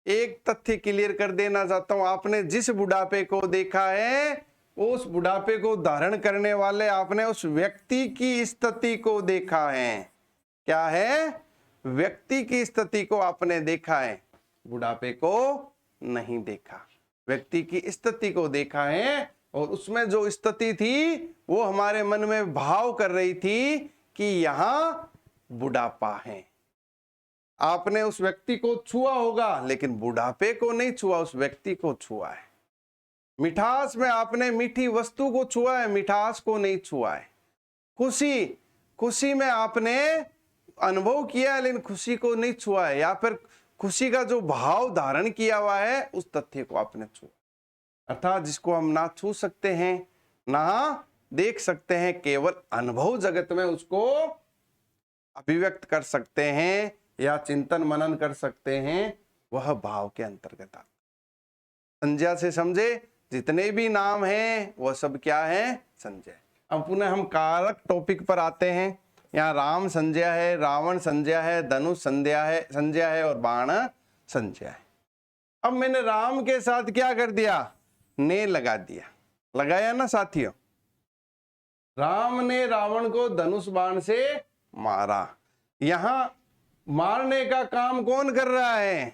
एक तथ्य क्लियर कर देना चाहता हूं, आपने जिस बुढ़ापे को देखा है उस बुढ़ापे को धारण करने वाले आपने उस व्यक्ति की स्थिति को देखा है। क्या है? व्यक्ति की स्थिति को आपने देखा है, बुढ़ापे को नहीं देखा। व्यक्ति की स्थिति को देखा है और उसमें जो स्थिति थी वो हमारे मन में भाव कर रही थी कि यहां बुढ़ापा है। आपने उस व्यक्ति को छुआ होगा लेकिन बुढ़ापे को नहीं छुआ, उस व्यक्ति को छुआ है। मिठास में आपने मीठी वस्तु को छुआ है, मिठास को नहीं छुआ है। खुशी, खुशी में आपने अनुभव किया है लेकिन खुशी को नहीं छुआ है, या फिर खुशी का जो भाव धारण किया हुआ है उस तथ्य को आपने छुआ। अर्थात जिसको हम ना छू सकते हैं ना देख सकते हैं, केवल अनुभव जगत में उसको अभिव्यक्त कर सकते हैं या चिंतन मनन कर सकते हैं, वह भाव के अंतर्गत आता। संज्ञा से समझे जितने भी नाम हैं वह सब क्या है? संज्ञा। अब पुनः हम कारक टॉपिक पर आते हैं। यहाँ राम संज्ञा है, रावण संज्ञा है, धनुष संज्ञा है और बाण संज्ञा है। अब मैंने राम के साथ क्या कर दिया? ने लगा दिया, लगाया ना साथियों? राम ने रावण को धनुष बाण से मारा। यहां मारने का काम कौन कर रहा है?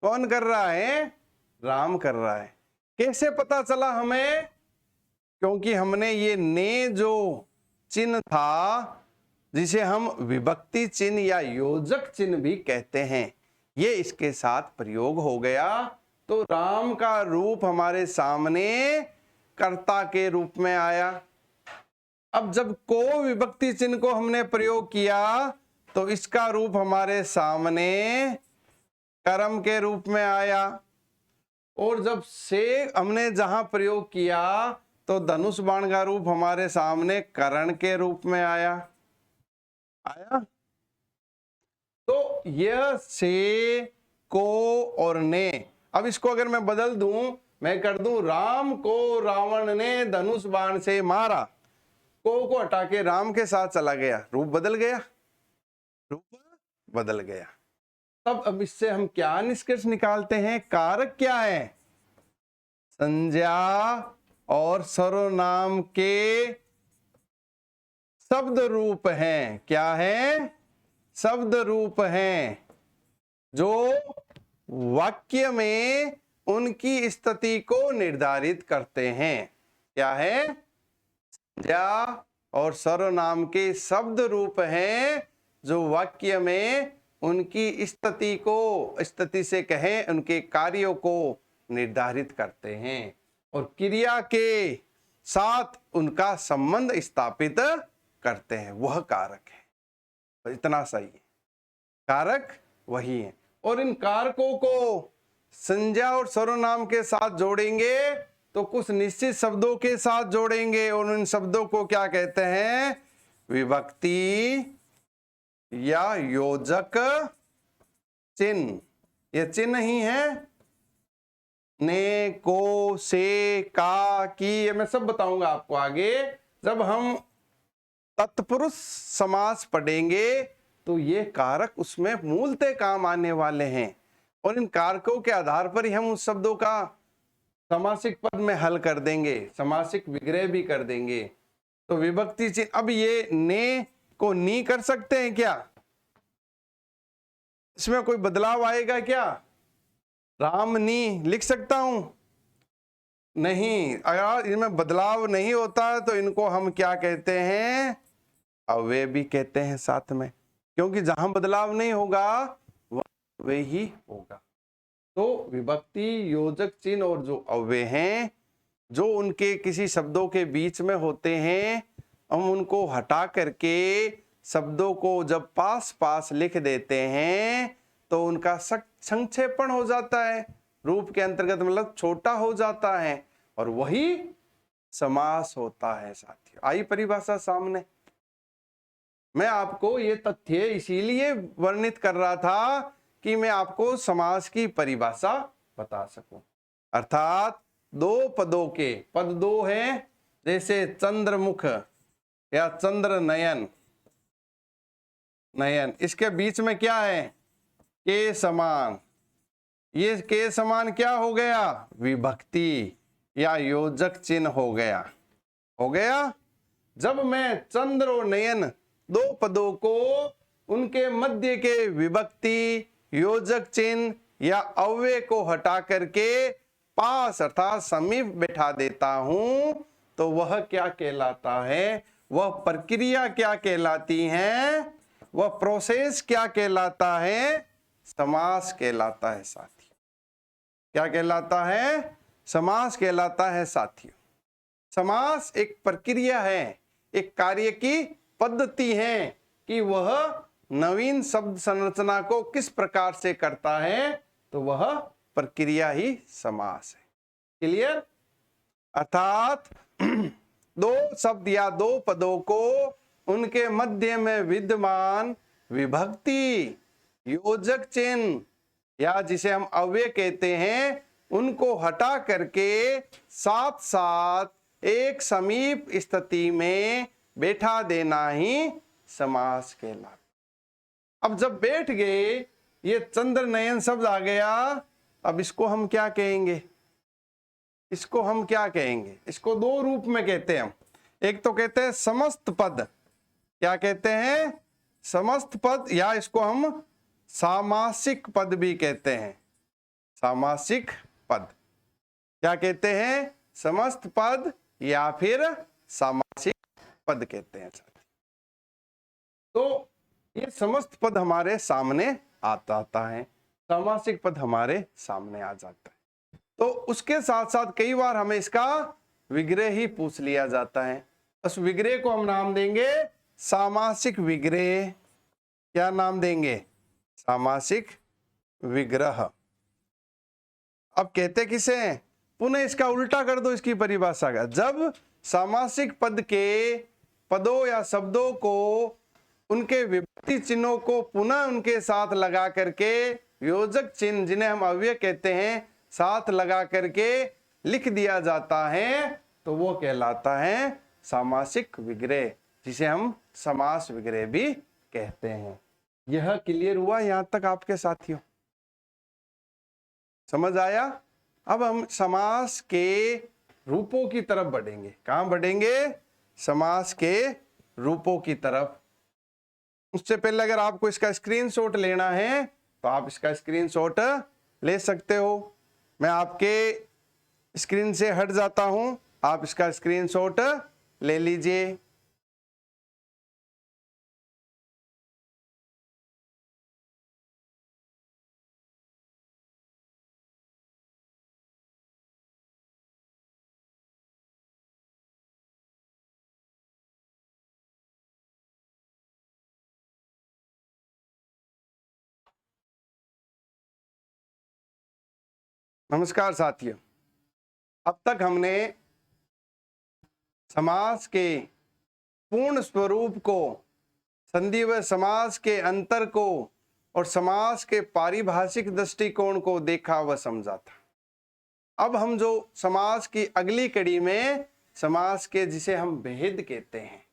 कौन कर रहा है? राम कर रहा है। कैसे पता चला हमें? क्योंकि हमने ये ने जो चिन्ह था, जिसे हम विभक्ति चिन्ह या योजक चिन्ह भी कहते हैं, ये इसके साथ प्रयोग हो गया, तो राम का रूप हमारे सामने कर्ता के रूप में आया। अब जब को विभक्ति चिन्ह को हमने प्रयोग किया तो इसका रूप हमारे सामने कर्म के रूप में आया, और जब से हमने जहां प्रयोग किया तो धनुष बाण का रूप हमारे सामने करण के रूप में आया। तो यह से, को और ने, अब इसको अगर मैं बदल दूं, मैं कर दूं राम को रावण ने धनुष बाण से मारा, को हटा के राम के साथ चला गया, रूप बदल गया, रूप बदल गया। तब अब इससे हम क्या निष्कर्ष निकालते हैं? कारक क्या है? संज्ञा और सर्वनाम के शब्द रूप हैं। क्या है? शब्द रूप हैं, जो वाक्य में उनकी स्थिति को निर्धारित करते हैं। क्या है? संज्ञा और सर्वनाम के शब्द रूप हैं, जो वाक्य में उनकी स्थिति को, स्थिति से कहें उनके कार्यों को निर्धारित करते हैं, और क्रिया के साथ उनका संबंध स्थापित करते हैं। वह कारक है। तो इतना सही है, कारक वही है। और इन कारकों को संज्ञा और सर्वनाम के साथ जोड़ेंगे तो कुछ निश्चित शब्दों के साथ जोड़ेंगे, और उन शब्दों को क्या कहते हैं? विभक्ति या योजक चिन्ह। ये चिन्ह ही है, ने, को, से, का, की, ये मैं सब बताऊंगा आपको आगे। जब हम तत्पुरुष समास पढ़ेंगे तो ये कारक उसमें मूलतः काम आने वाले हैं, और इन कारकों के आधार पर ही हम उस शब्दों का समासिक पद में हल कर देंगे, समासिक विग्रह भी कर देंगे। तो विभक्ति चिन्ह, अब ये ने को नी कर सकते हैं क्या? इसमें कोई बदलाव आएगा क्या? राम नी लिख सकता हूं? नहीं। अगर इनमें बदलाव नहीं होता तो इनको हम क्या कहते हैं? अव्यय भी कहते हैं साथ में, क्योंकि जहां बदलाव नहीं होगा वह ही होगा। तो विभक्ति, योजक चिन्ह और जो अव्यय हैं, जो उनके किसी शब्दों के बीच में होते हैं, हम उनको हटा करके शब्दों को जब पास पास लिख देते हैं तो उनका संक्षेपण हो जाता है, रूप के अंतर्गत मतलब छोटा हो जाता है, और वही समास होता है। साथियों, आई परिभाषा सामने। मैं आपको ये तथ्य इसीलिए वर्णित कर रहा था कि मैं आपको समास की परिभाषा बता सकूं। अर्थात दो पदों के, पद दो हैं, जैसे चंद्रमुख या चंद्र नयन, नयन, इसके बीच में क्या है? के समान। ये के समान क्या हो गया? विभक्ति या योजक चिन्ह हो गया। हो गया। जब मैं चंद्र और नयन दो पदों को उनके मध्य के विभक्ति, योजक चिन्ह या अव्यय को हटा करके पास अर्थात समीप बैठा देता हूं, तो वह क्या कहलाता है? वह प्रक्रिया क्या कहलाती है? वह प्रोसेस क्या कहलाता है? समास कहलाता है साथियों। क्या कहलाता है? समास कहलाता है साथियों। समास एक प्रक्रिया है, एक कार्य की पद्धति है कि वह नवीन शब्द संरचना को किस प्रकार से करता है, तो वह प्रक्रिया ही समास है। क्लियर? अर्थात दो शब्द या दो पदों को उनके मध्य में विद्यमान विभक्ति, योजक चिन्ह या जिसे हम अव्यय कहते हैं, उनको हटा करके साथ साथ एक समीप स्थिति में बैठा देना ही समास कहलाता। अब जब बैठ गए, ये चंद्र नयन शब्द आ गया, अब इसको हम क्या कहेंगे? इसको हम क्या कहेंगे? इसको दो रूप में कहते हैं हम। एक तो कहते हैं समस्त पद। क्या कहते हैं? समस्त पद, या इसको हम सामासिक पद भी कहते हैं। सामासिक पद क्या कहते हैं? समस्त पद या फिर सामासिक पद कहते हैं। तो ये समस्त पद हमारे सामने आता है, सामासिक पद हमारे सामने आ जाता है। तो उसके साथ साथ कई बार हमें इसका विग्रह ही पूछ लिया जाता है। उस विग्रह को हम नाम देंगे सामासिक विग्रह। क्या नाम देंगे? सामासिक विग्रह। अब कहते किसे हैं? पुनः इसका उल्टा कर दो इसकी परिभाषा का। जब सामासिक पद के पदों या शब्दों को, उनके विभक्ति चिन्हों को पुनः उनके साथ लगा करके, योजक चिन्ह जिन्हें हम अव्यय कहते हैं, साथ लगा करके लिख दिया जाता है, तो वो कहलाता है सामासिक विग्रह, जिसे हम समास विग्रह भी कहते हैं। यह क्लियर हुआ यहां तक आपके साथियों? समझ आया? अब हम समास के रूपों की तरफ बढ़ेंगे। कहां बढ़ेंगे? समास के रूपों की तरफ। उससे पहले अगर आपको इसका स्क्रीनशॉट लेना है तो आप इसका स्क्रीनशॉट ले सकते हो। मैं आपके स्क्रीन से हट जाता हूं, आप इसका स्क्रीनशॉट ले लीजिए। नमस्कार साथियों, अब तक हमने समास के पूर्ण स्वरूप को, संधि व समास के अंतर को और समास के पारिभाषिक दृष्टिकोण को देखा व समझा था। अब हम जो समास की अगली कड़ी में समास के, जिसे हम भेद कहते हैं,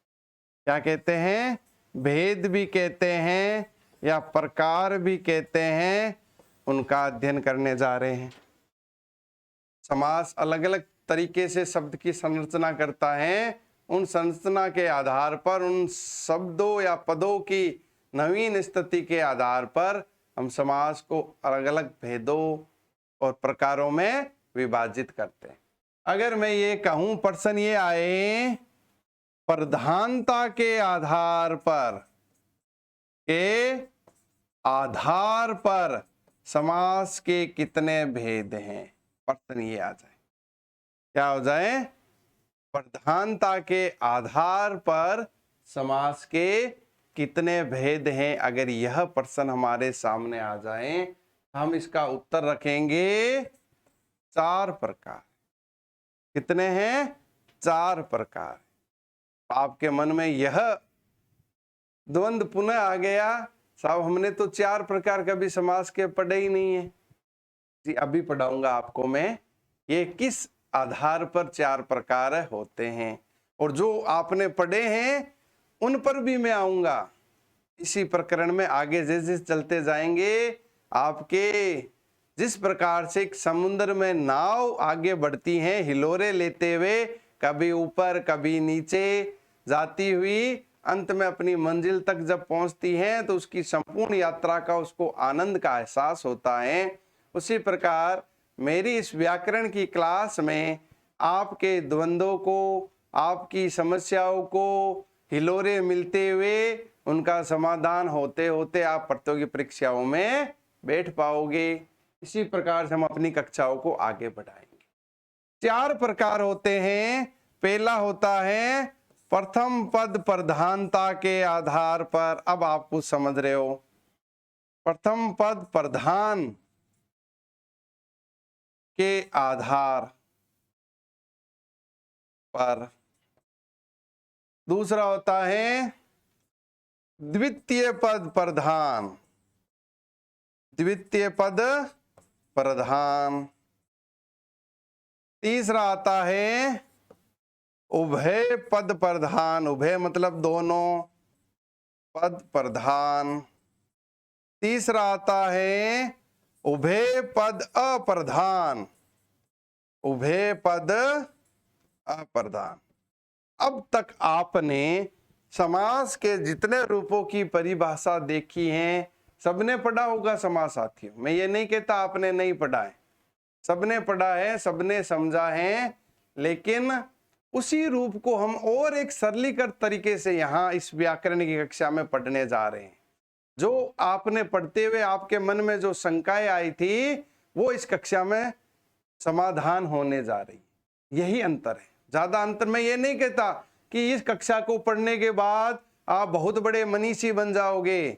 क्या कहते हैं? भेद भी कहते हैं या प्रकार भी कहते हैं, उनका अध्ययन करने जा रहे हैं। समास अलग अलग तरीके से शब्द की संरचना करता है। उन संरचना के आधार पर, उन शब्दों या पदों की नवीन स्थिति के आधार पर हम समास को अलग अलग भेदों और प्रकारों में विभाजित करते हैं। अगर मैं ये कहूं, प्रश्न ये आए, प्रधानता के आधार पर समास के कितने भेद हैं, प्रश्न ये आ जाए, क्या हो जाए? प्रधानता के आधार पर समास के कितने भेद हैं। अगर यह प्रश्न हमारे सामने आ जाए, हम इसका उत्तर रखेंगे 4 प्रकार। कितने हैं? 4 प्रकार। आपके मन में यह द्वंद पुनः आ गया, साहब हमने तो 4 प्रकार कभी समास के पढ़े ही नहीं है। जी अभी पढ़ाऊंगा आपको मैं, ये किस आधार पर 4 प्रकार होते हैं, और जो आपने पढ़े हैं उन पर भी मैं आऊंगा। इसी प्रकरण में आगे जैसे जैसे चलते जाएंगे, आपके जिस प्रकार से एक समुद्र में नाव आगे बढ़ती हैं हिलोरे लेते हुए, कभी ऊपर कभी नीचे जाती हुई, अंत में अपनी मंजिल तक जब पहुंचती हैं तो उसकी संपूर्ण यात्रा का उसको आनंद का एहसास होता है। उसी प्रकार मेरी इस व्याकरण की क्लास में आपके द्वंद्वों को, आपकी समस्याओं को हिलोरे मिलते हुए, उनका समाधान होते होते आप प्रतियोगी परीक्षाओं में बैठ पाओगे। इसी प्रकार से हम अपनी कक्षाओं को आगे बढ़ाएंगे। 4 प्रकार होते हैं। पहला होता है प्रथम पद प्रधानता के आधार पर। अब आप कुछ समझ रहे हो, प्रथम पद प्रधान के आधार पर। दूसरा होता है द्वितीय पद प्रधान, द्वितीय पद प्रधान। तीसरा आता है उभय पद प्रधान, उभय मतलब दोनों पद प्रधान। तीसरा आता है उभय पद अप्रधान, उभय पद अप्रधान। अब तक आपने समास के जितने रूपों की परिभाषा देखी है, सबने पढ़ा होगा समास साथियों। मैं ये नहीं कहता आपने नहीं पढ़ा है, सबने पढ़ा है, सबने समझा है। लेकिन उसी रूप को हम और एक सरलीकृत तरीके से यहाँ इस व्याकरण की कक्षा में पढ़ने जा रहे हैं। जो आपने पढ़ते हुए आपके मन में जो शंकाएं आई थी वो इस कक्षा में समाधान होने जा रही, यही अंतर है। ज्यादा अंतर मैं ये नहीं कहता कि इस कक्षा को पढ़ने के बाद आप बहुत बड़े मनीषी बन जाओगे,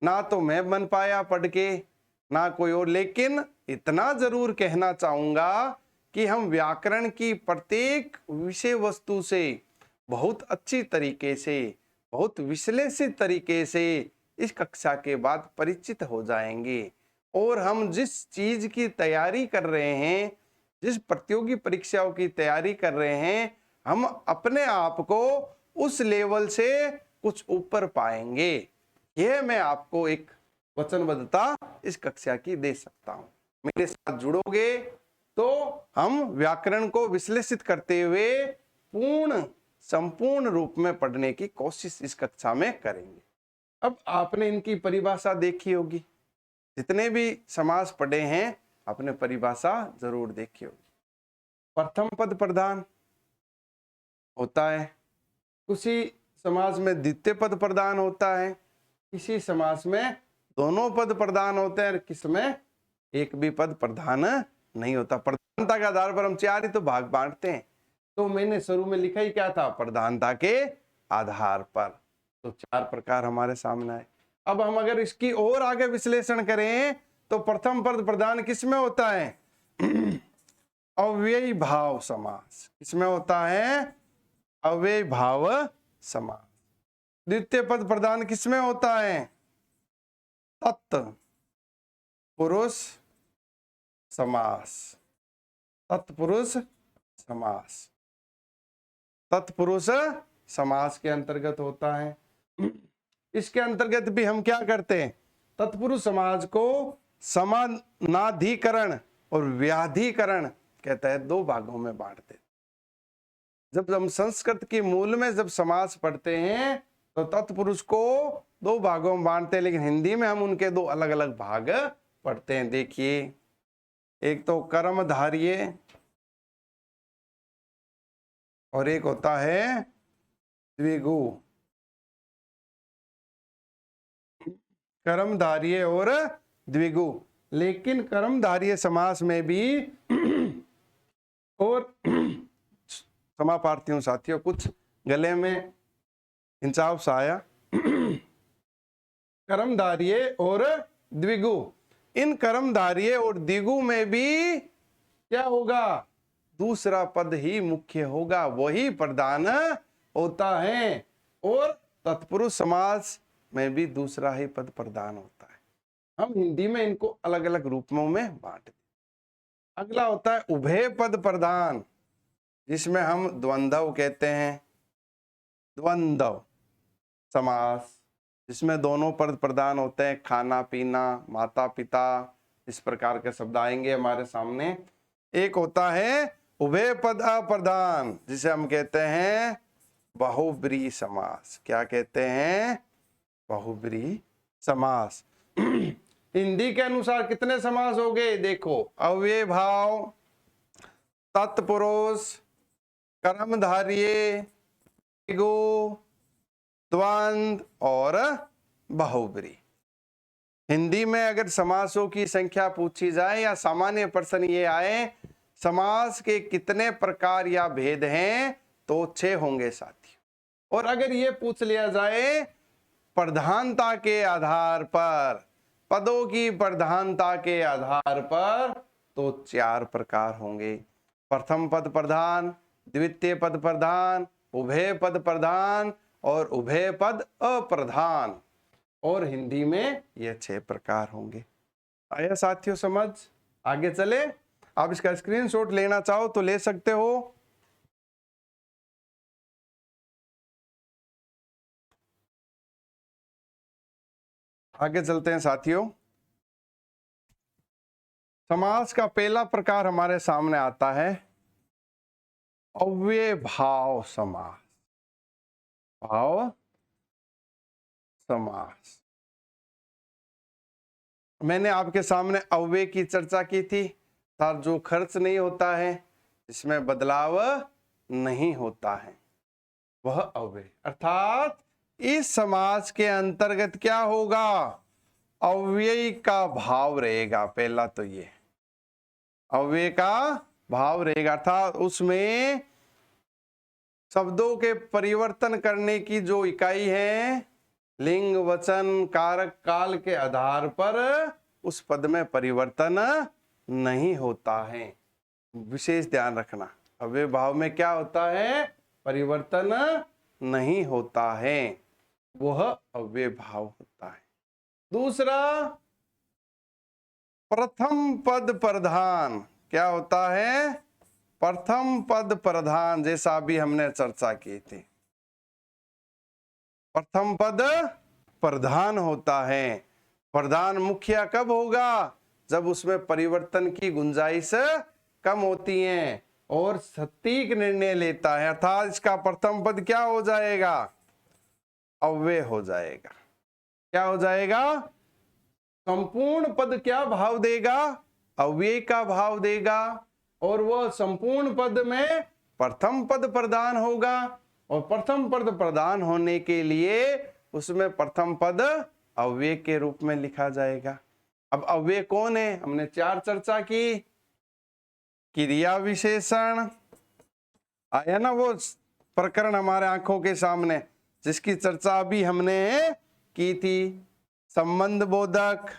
ना तो मैं बन पाया पढ़ के ना कोई और, लेकिन इतना जरूर कहना चाहूंगा कि हम व्याकरण की प्रत्येक विषय वस्तु से बहुत अच्छी तरीके से, बहुत विश्लेषित तरीके से इस कक्षा के बाद परिचित हो जाएंगे और हम जिस चीज की तैयारी कर रहे हैं, जिस प्रतियोगी परीक्षाओं की तैयारी कर रहे हैं, हम अपने आप को उस लेवल से कुछ ऊपर पाएंगे। यह मैं आपको एक वचनबद्धता इस कक्षा की दे सकता हूं। मेरे साथ जुड़ोगे तो हम व्याकरण को विश्लेषित करते हुए संपूर्ण रूप में पढ़ने की कोशिश इस कक्षा में करेंगे। अब आपने इनकी परिभाषा देखी होगी, जितने भी समास पढ़े हैं आपने परिभाषा जरूर देखी होगी। प्रथम पद प्रधान होता है, किसी समास में द्वितीय पद प्रधान होता है, किसी समास में दोनों पद प्रधान होते हैं, किसमें एक भी पद प्रधान नहीं होता। प्रधानता के आधार पर हम चार ही तो भाग बांटते हैं, तो मैंने शुरू में लिखा ही क्या था, प्रधानता के आधार पर। तो चार प्रकार हमारे सामने आए। अब हम अगर इसकी और आगे विश्लेषण करें तो प्रथम पद प्रधान किसमें होता है, अव्ययी भाव समास। किसमें होता है, अव्ययी भाव समास। द्वितीय पद प्रधान किसमें होता है, तत्पुरुष समास। तत्पुरुष समास, तत्पुरुष समास के अंतर्गत होता है। इसके अंतर्गत भी हम क्या करते हैं, तत्पुरुष समाज को समानाधिकरण और व्याधिकरण कहते हैं, दो भागों में बांटते हैं। जब हम संस्कृत की मूल में जब समास पढ़ते हैं तो तत्पुरुष को दो भागों में बांटते हैं, लेकिन हिंदी में हम उनके दो अलग अलग भाग पढ़ते हैं। देखिए, एक तो कर्मधारय और एक होता है द्विगु। कर्मधारय और द्विगु, लेकिन कर्मधारय समास में भी और समापार्थियों साथियों कुछ गले में हिंसाव सा आया। कर्मधारय और द्विगु, इन कर्मधारय और द्विगु में भी क्या होगा, दूसरा पद ही मुख्य होगा, वही प्रधान होता है। और तत्पुरुष समास में भी दूसरा ही पद प्रधान होता है। हम हिंदी में इनको अलग अलग रूपों में बांटते। अगला होता है उभय पद प्रधान, जिसमें हम द्वंद्व कहते हैं। द्वंद्व समास, जिसमें दोनों पद प्रधान होते हैं, खाना पीना, माता पिता, इस प्रकार के शब्द आएंगे हमारे सामने। एक होता है उभय पद अप्रधान, जिसे हम कहते हैं बहुब्री समास। क्या कहते हैं, बहुब्री समास। हिंदी के अनुसार कितने समास हो गए, देखो, अव्यय भाव, तत्पुरुष, कर्मधारय, द्वंद्व और बहुब्री। हिंदी में अगर समासों की संख्या पूछी जाए या सामान्य प्रश्न ये आए समास के कितने प्रकार या भेद हैं, तो 6 होंगे साथियों। और अगर ये पूछ लिया जाए प्रधानता के आधार पर, पदों की प्रधानता के आधार पर, तो 4 प्रकार होंगे। प्रथम पद प्रधान, द्वितीय पद प्रधान, उभय पद प्रधान और उभय पद अप्रधान। और हिंदी में ये 6 प्रकार होंगे। आया साथियों समझ? आगे चले। आप इसका स्क्रीनशॉट लेना चाहो तो ले सकते हो। आगे चलते हैं साथियों। समास का पहला प्रकार हमारे सामने आता है अव्यय भाव समास। भाव समास, मैंने आपके सामने अव्यय की चर्चा की थी। सर, जो खर्च नहीं होता है, इसमें बदलाव नहीं होता है, वह अव्यय। अर्थात इस समास के अंतर्गत क्या होगा, अव्यय का भाव रहेगा। पहला तो ये अव्यय का भाव रहेगा, अर्थात उसमें शब्दों के परिवर्तन करने की जो इकाई है, लिंग, वचन, कारक, काल के आधार पर उस पद में परिवर्तन नहीं होता है। विशेष ध्यान रखना, अव्यय भाव में क्या होता है, परिवर्तन नहीं होता है, वह अव्यय भाव होता है। दूसरा, प्रथम पद प्रधान। क्या होता है, प्रथम पद प्रधान, जैसा अभी हमने चर्चा की थी। प्रथम पद प्रधान होता है। प्रधान मुखिया कब होगा, जब उसमें परिवर्तन की गुंजाइश कम होती है और सटीक निर्णय लेता है, अर्थात इसका प्रथम पद क्या हो जाएगा, अव्यय हो जाएगा। क्या हो जाएगा, संपूर्ण पद क्या भाव देगा, अव्यय का भाव देगा, और वह संपूर्ण पद में प्रथम पद प्रदान होगा, और प्रथम पद प्रदान होने के लिए उसमें प्रथम पद अव्यय के रूप में लिखा जाएगा। अब अव्यय कौन है, हमने 4 चर्चा की। क्रिया विशेषण आया ना, वो प्रकरण हमारे आंखों के सामने, जिसकी चर्चा अभी हमने की थी। संबंध बोधक,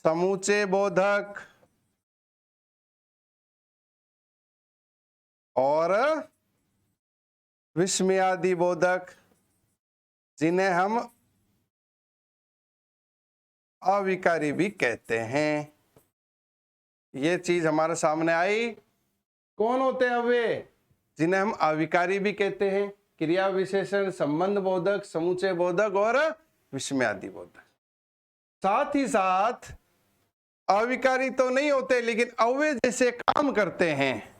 समूचे बोधक और विस्मयादि बोधक, जिन्हें हम अविकारी भी कहते हैं। ये चीज हमारे सामने आई। कौन होते हैं अव्यय, जिन्हें हम अविकारी भी कहते हैं, क्रिया विशेषण, संबंध बोधक, समुच्चय बोधक और विस्मयादि बोधक। साथ ही साथ अविकारी तो नहीं होते, लेकिन अव्यय जैसे काम करते हैं।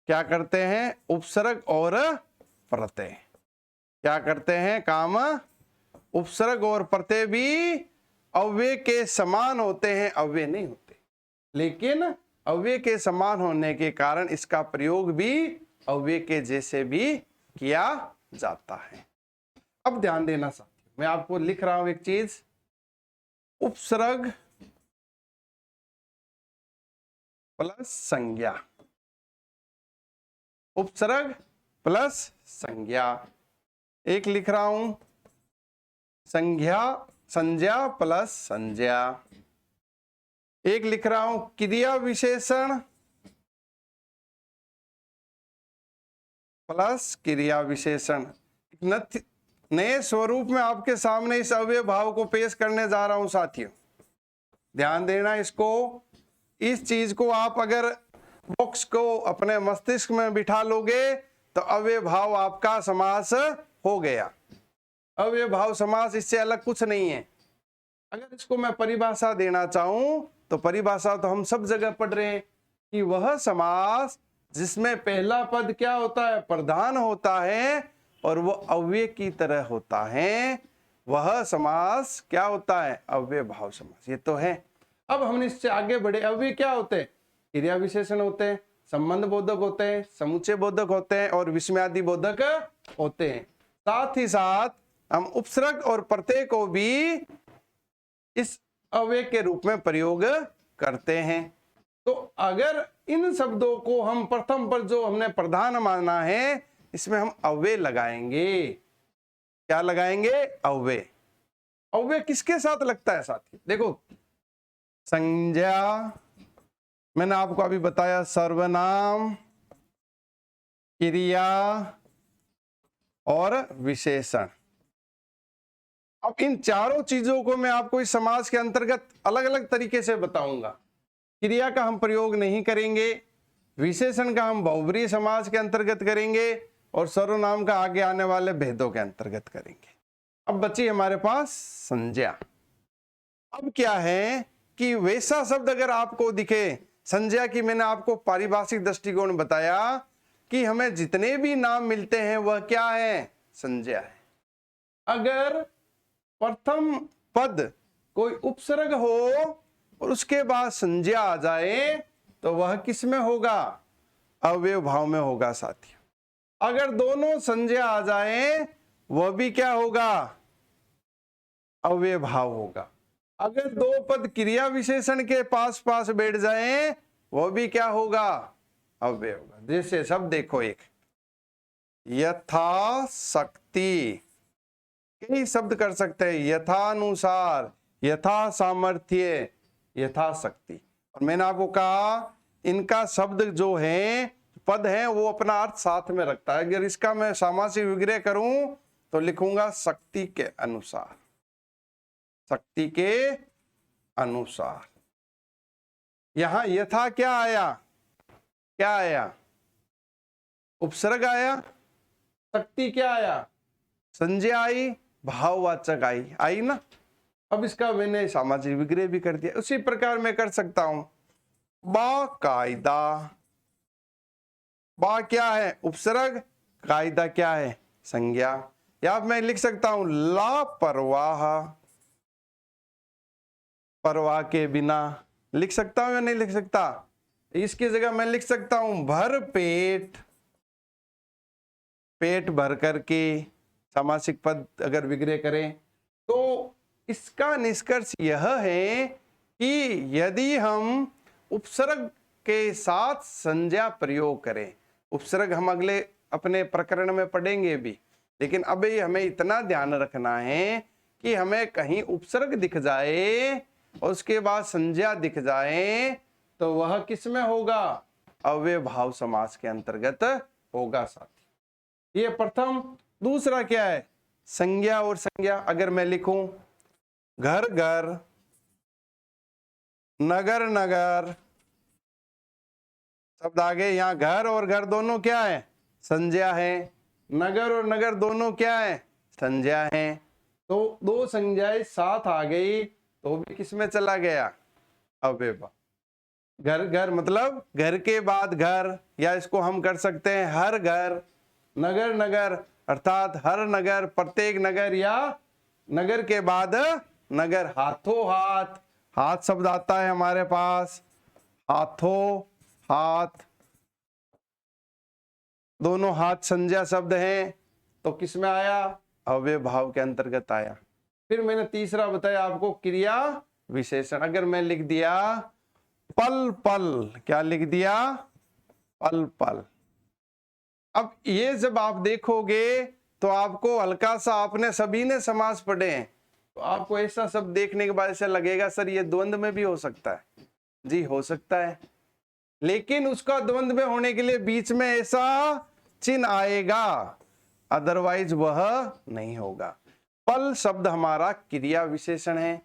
क्या करते हैं, उपसर्ग और प्रत्यय। क्या करते हैं काम, उपसर्ग और प्रत्यय भी अव्यय के समान होते हैं, अव्यय नहीं होते, लेकिन अव्यय के समान होने के कारण इसका प्रयोग भी अव्यय के जैसे भी किया जाता है। अब ध्यान देना साथियों, मैं आपको लिख रहा हूं एक चीज, उपसर्ग प्लस संज्ञा, उपसर्ग प्लस संज्ञा। एक लिख रहा हूं, संज्ञा प्लस संज्ञा। एक लिख रहा हूं, क्रिया विशेषण प्लस क्रिया विशेषण। नए स्वरूप में आपके सामने इस अव्यय भाव को पेश करने जा रहा हूं साथियों, ध्यान देना इसको। इस चीज को आप अगर बॉक्स को अपने मस्तिष्क में बिठा लोगे तो अव्यय भाव आपका समास हो गया। अव्यय भाव समास इससे अलग कुछ नहीं है। अगर इसको मैं परिभाषा देना चाहूं तो परिभाषा तो हम सब जगह पढ़ रहे हैं कि वह समास जिसमें पहला पद क्या होता है, प्रधान होता है, और वो अव्यय की तरह होता है, वह समास क्या होता है, अव्यय भाव समास। ये तो है। अब हम इससे आगे बढ़े। अव्यय क्या होते हैं, क्रिया विशेषण होते हैं, संबंध बोधक होते हैं, समुच्चय बोधक होते हैं और विस्मयादि बोधक होते हैं। साथ ही साथ हम उपसर्ग और प्रत्यय को भी इस अव्यय के रूप में प्रयोग करते हैं। तो अगर इन शब्दों को हम प्रथम पर जो हमने प्रधान माना है, इसमें हम अव्यय लगाएंगे। क्या लगाएंगे, अव्यय। अव्यय किसके साथ लगता है साथी, देखो, संज्ञा, मैंने आपको अभी बताया, सर्वनाम, क्रिया और विशेषण। अब इन चारों चीजों को मैं आपको इस समास के अंतर्गत अलग अलग तरीके से बताऊंगा। क्रिया का हम प्रयोग नहीं करेंगे, विशेषण का हम बहुब्रीहि समास के अंतर्गत करेंगे, और सर्वनाम का आगे आने वाले भेदों के अंतर्गत करेंगे। अब बची हमारे पास संज्ञा। अब क्या है कि वैसा शब्द अगर आपको दिखे, संज्ञा की मैंने आपको पारिभाषिक दृष्टिकोण बताया कि हमें जितने भी नाम मिलते हैं वह क्या है, संज्ञा है। अगर प्रथम पद कोई उपसर्ग हो और उसके बाद संज्ञा आ जाए तो वह किस में होगा? अव्यय भाव में होगा साथियों। अगर दोनों संज्ञा आ जाए वह भी क्या होगा? अव्यय भाव होगा। अगर दो पद क्रिया विशेषण के पास पास बैठ जाएं वो भी क्या होगा? अव्यय होगा। जैसे शब्द देखो, एक यथाशक्ति, कई शब्द कर सकते हैं, यथानुसार, यथा सामर्थ्य, यथाशक्ति। और मैंने आपको कहा इनका शब्द जो है, पद है, वो अपना अर्थ साथ में रखता है। अगर इसका मैं सामासिक विग्रह करूं तो लिखूंगा शक्ति के अनुसार, शक्ति के अनुसार। यहां यथा क्या आया? क्या आया? उपसर्ग आया। शक्ति क्या आया? संज्ञा आई, भाववाचक आई ना। अब इसका मैंने सामाजिक विग्रह भी कर दिया। उसी प्रकार मैं कर सकता हूं बाकायदा। बा क्या है? उपसर्ग, कायदा क्या है? संज्ञा। या मैं लिख सकता हूं लापरवाह, परवाह के बिना। लिख सकता हूं या नहीं लिख सकता? इसकी जगह मैं लिख सकता हूं भर पेट, पेट भर करके। सामासिक पद अगर विग्रह करें तो इसका निष्कर्ष यह है कि यदि हम उपसर्ग के साथ संज्ञा प्रयोग करें, उपसर्ग हम अगले अपने प्रकरण में पढ़ेंगे भी, लेकिन अभी हमें इतना ध्यान रखना है कि हमें कहीं उपसर्ग दिख जाए और उसके बाद संज्ञा दिख जाए तो वह किस में होगा? अव्यय भाव समास के अंतर्गत होगा साथी। ये प्रथम। दूसरा क्या है? संज्ञा और संज्ञा। अगर मैं लिखूं घर घर, नगर नगर, शब्द आगे, यहां घर और घर दोनों क्या है? संज्ञा है। नगर और नगर दोनों क्या है? संज्ञा है। तो दो संज्ञाएं साथ आ गई तो भी किस में चला गया? अव्यय भाव। घर घर मतलब घर के बाद घर, या इसको हम कर सकते हैं हर घर। नगर नगर अर्थात हर नगर, प्रत्येक नगर, या नगर के बाद नगर। हाथों हाथ, हाथ शब्द आता है हमारे पास, हाथों हाथ, दोनों हाथ संज्ञा शब्द हैं तो किस में आया? अव्यय भाव के अंतर्गत आया। फिर मैंने तीसरा बताया आपको क्रिया विशेषण। अगर मैं लिख दिया पल पल, क्या लिख दिया? पल पल। अब ये जब आप देखोगे तो आपको हल्का सा, आपने सभी ने समास पढ़े हैं, तो आपको ऐसा सब देखने के बाद ऐसा लगेगा सर ये द्वंद्व में भी हो सकता है। जी हो सकता है, लेकिन उसका द्वंद्व में होने के लिए बीच में ऐसा चिन्ह आएगा, अदरवाइज वह नहीं होगा। पल शब्द हमारा क्रिया विशेषण है,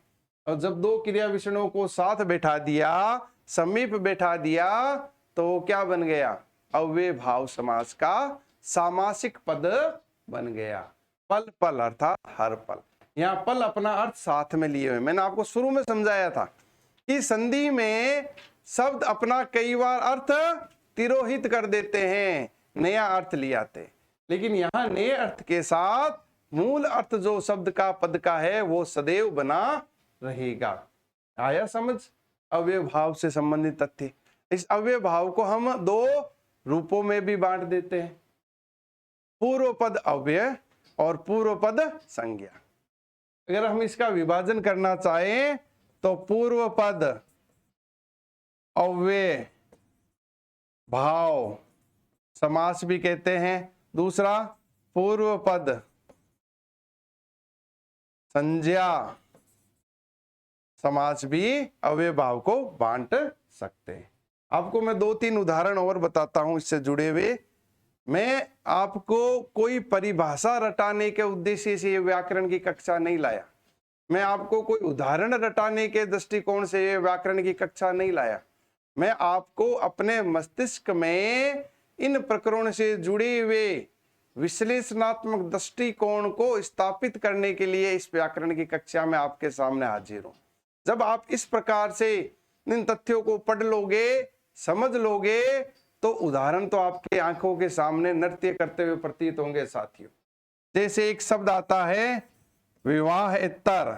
और जब दो क्रिया विशेषणों को साथ बैठा दिया, समीप बैठा दिया, तो क्या बन गया? अव्यय भाव समास का सामासिक पद बन गया। पल पल अर्थात हर पल। यहाँ पल अपना अर्थ साथ में लिए हुए, मैंने आपको शुरू में समझाया था कि संधि में शब्द अपना कई बार अर्थ तिरोहित कर देते हैं, नया अर्थ ले आते, लेकिन यहाँ नए अर्थ के साथ मूल अर्थ जो शब्द का पद का है वो सदैव बना रहेगा। आया समझ? अव्यय भाव से संबंधित तथ्य। इस अव्यय भाव को हम दो रूपों में भी बांट देते हैं, पूर्व पद अव्यय और पूर्व पद संज्ञा। अगर हम इसका विभाजन करना चाहें तो पूर्व पद अव्यय भाव समास भी कहते हैं, दूसरा पूर्व पद संज्ञा समास भी अव्यय भाव को बांट सकते हैं। आपको मैं दो तीन उदाहरण और बताता हूं इससे जुड़े हुए। मैं आपको कोई परिभाषा रटाने के उद्देश्य से ये व्याकरण की कक्षा नहीं लाया, मैं आपको कोई उदाहरण रटाने के दृष्टिकोण से ये व्याकरण की कक्षा नहीं लाया। मैं आपको अपने मस्तिष्क में इन प्रकरणों से जुड़े हुए विश्लेषणात्मक दृष्टिकोण को स्थापित करने के लिए इस व्याकरण की कक्षा में आपके सामने हाजिर हूं। जब आप इस प्रकार से इन तथ्यों को पढ़ लोगे, समझ लोगे, तो उदाहरण तो आपकी आंखों के सामने नृत्य करते हुए प्रतीत होंगे साथियों। जैसे एक शब्द आता है विवाहेतर,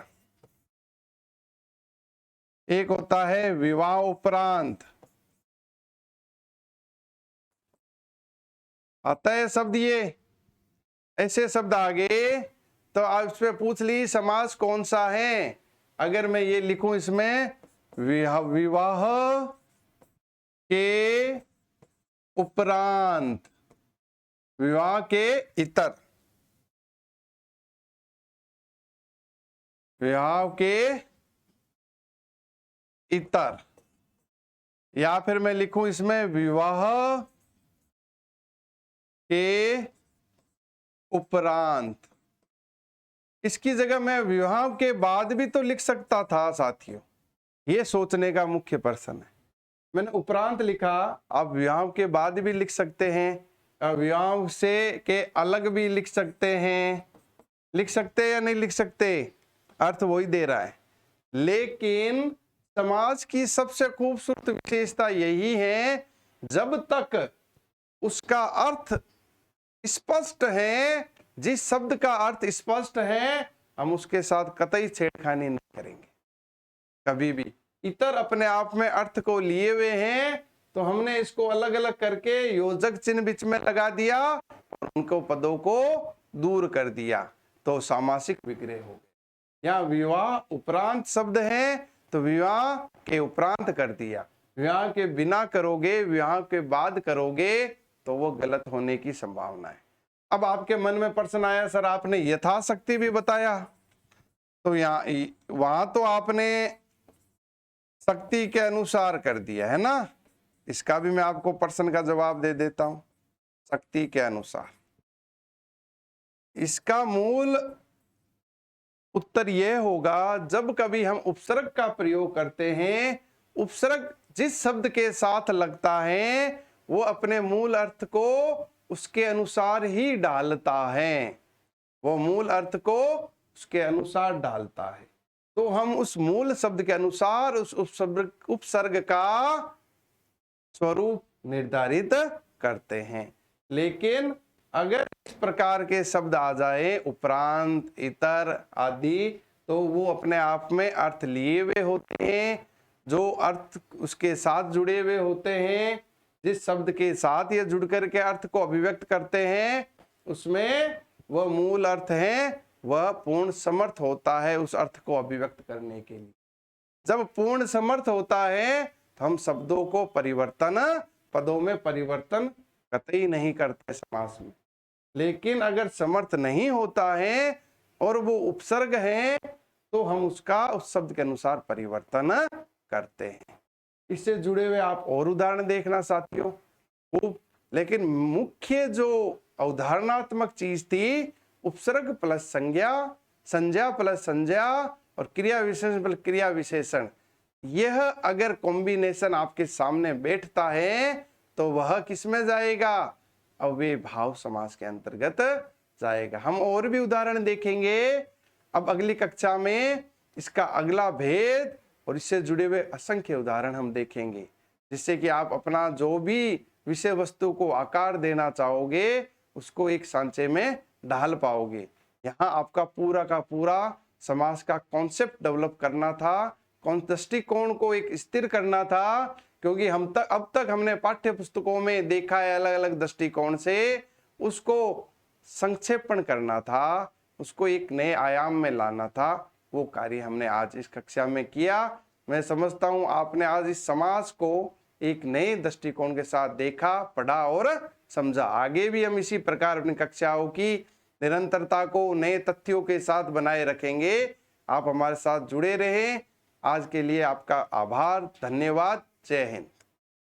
एक होता है विवाह उपरांत, आता है शब्द ये, ऐसे शब्द आ गए तो आप इस पे पूछ ली समास कौन सा है। अगर मैं ये लिखूं इसमें विवाह के उपरांत, विवाह के इतर, विवाह के इतर, या फिर मैं लिखूं इसमें विवाह के उपरांत, इसकी जगह मैं विवाह के बाद भी तो लिख सकता था साथियों। ये सोचने का मुख्य प्रश्न है। मैंने उपरांत लिखा, आप विवाह के बाद भी लिख सकते हैं, विवाह से के अलग भी लिख सकते हैं, लिख सकते हैं या नहीं लिख सकते, अर्थ वही दे रहा है। लेकिन समाज की सबसे खूबसूरत विशेषता यही है, जब तक उसका अर्थ स्पष्ट है, जिस शब्द का अर्थ स्पष्ट है, हम उसके साथ कतई छेड़खानी नहीं करेंगे कभी भी। इतर अपने आप में अर्थ को लिए हुए हैं, तो हमने इसको अलग अलग करके योजक चिन्ह बीच में लगा दिया और उनको पदों को दूर कर दिया, तो सामासिक विग्रह हो गए। यहाँ विवाह उपरांत शब्द है तो विवाह के उपरांत कर दिया, विवाह के बिना करोगे, विवाह के बाद करोगे तो वो गलत होने की संभावना है। अब आपके मन में प्रश्न आया, सर आपने यथाशक्ति भी बताया, तो यहाँ वहां तो आपने शक्ति के अनुसार कर दिया है ना, इसका भी मैं आपको प्रश्न का जवाब दे देता हूं। शक्ति के अनुसार, इसका मूल उत्तर यह होगा, जब कभी हम उपसर्ग का प्रयोग करते हैं, उपसर्ग जिस शब्द के साथ लगता है वो अपने मूल अर्थ को उसके अनुसार ही डालता है, वो मूल अर्थ को उसके अनुसार डालता है। तो हम उस मूल शब्द के अनुसार उस उपसर्ग का स्वरूप निर्धारित करते हैं। लेकिन अगर इस प्रकार के शब्द आ जाए, उपरांत, इतर आदि, तो वो अपने आप में अर्थ लिए हुए होते हैं, जो अर्थ उसके साथ जुड़े हुए होते हैं, जिस शब्द के साथ ये जुड़ करके अर्थ को अभिव्यक्त करते हैं, उसमें वह मूल अर्थ है, वह पूर्ण समर्थ होता है उस अर्थ को अभिव्यक्त करने के लिए। जब पूर्ण समर्थ होता है तो हम शब्दों को परिवर्तन, पदों में परिवर्तन कतई नहीं करते समास में। लेकिन अगर समर्थ नहीं होता है और वो उपसर्ग है, तो हम उसका उस शब्द के अनुसार परिवर्तन करते हैं। इससे जुड़े हुए आप और उदाहरण देखना साथियों। लेकिन मुख्य जो अवधारणात्मक चीज थी, उपसर्ग प्लस संज्ञा, संज्ञा प्लस संज्ञा और क्रिया विशेषण प्लस क्रिया विशेषण, यह अगर कॉम्बिनेशन आपके सामने बैठता है तो वह किस में जाएगा, अव्ययभाव समास के अंतर्गत जाएगा। हम और भी उदाहरण देखेंगे अब अगली कक्षा में, इसका अगला भेद और इससे जुड़े हुए असंख्य उदाहरण हम देखेंगे, जिससे कि आप अपना जो भी विषय वस्तु को आकार देना चाहोगे उसको एक सांचे में ढाल पाओगे। यहाँ आपका पूरा का पूरा समास का कॉन्सेप्ट डेवलप करना था, कौन दृष्टिकोण को एक स्थिर करना था, क्योंकि अब तक हमने पाठ्य पुस्तकों में देखा है अलग अलग दृष्टिकोण से, उसको संक्षेपण करना था, उसको एक नए आयाम में लाना था। वो कार्य हमने आज इस कक्षा में किया। मैं समझता हूँ आपने आज इस समास को एक नए दृष्टिकोण के साथ देखा, पढ़ा और समझा। आगे भी हम इसी प्रकार अपनी कक्षाओं की निरंतरता को नए तथ्यों के साथ बनाए रखेंगे। आप हमारे साथ जुड़े रहें। आज के लिए आपका आभार, धन्यवाद, जय हिंद।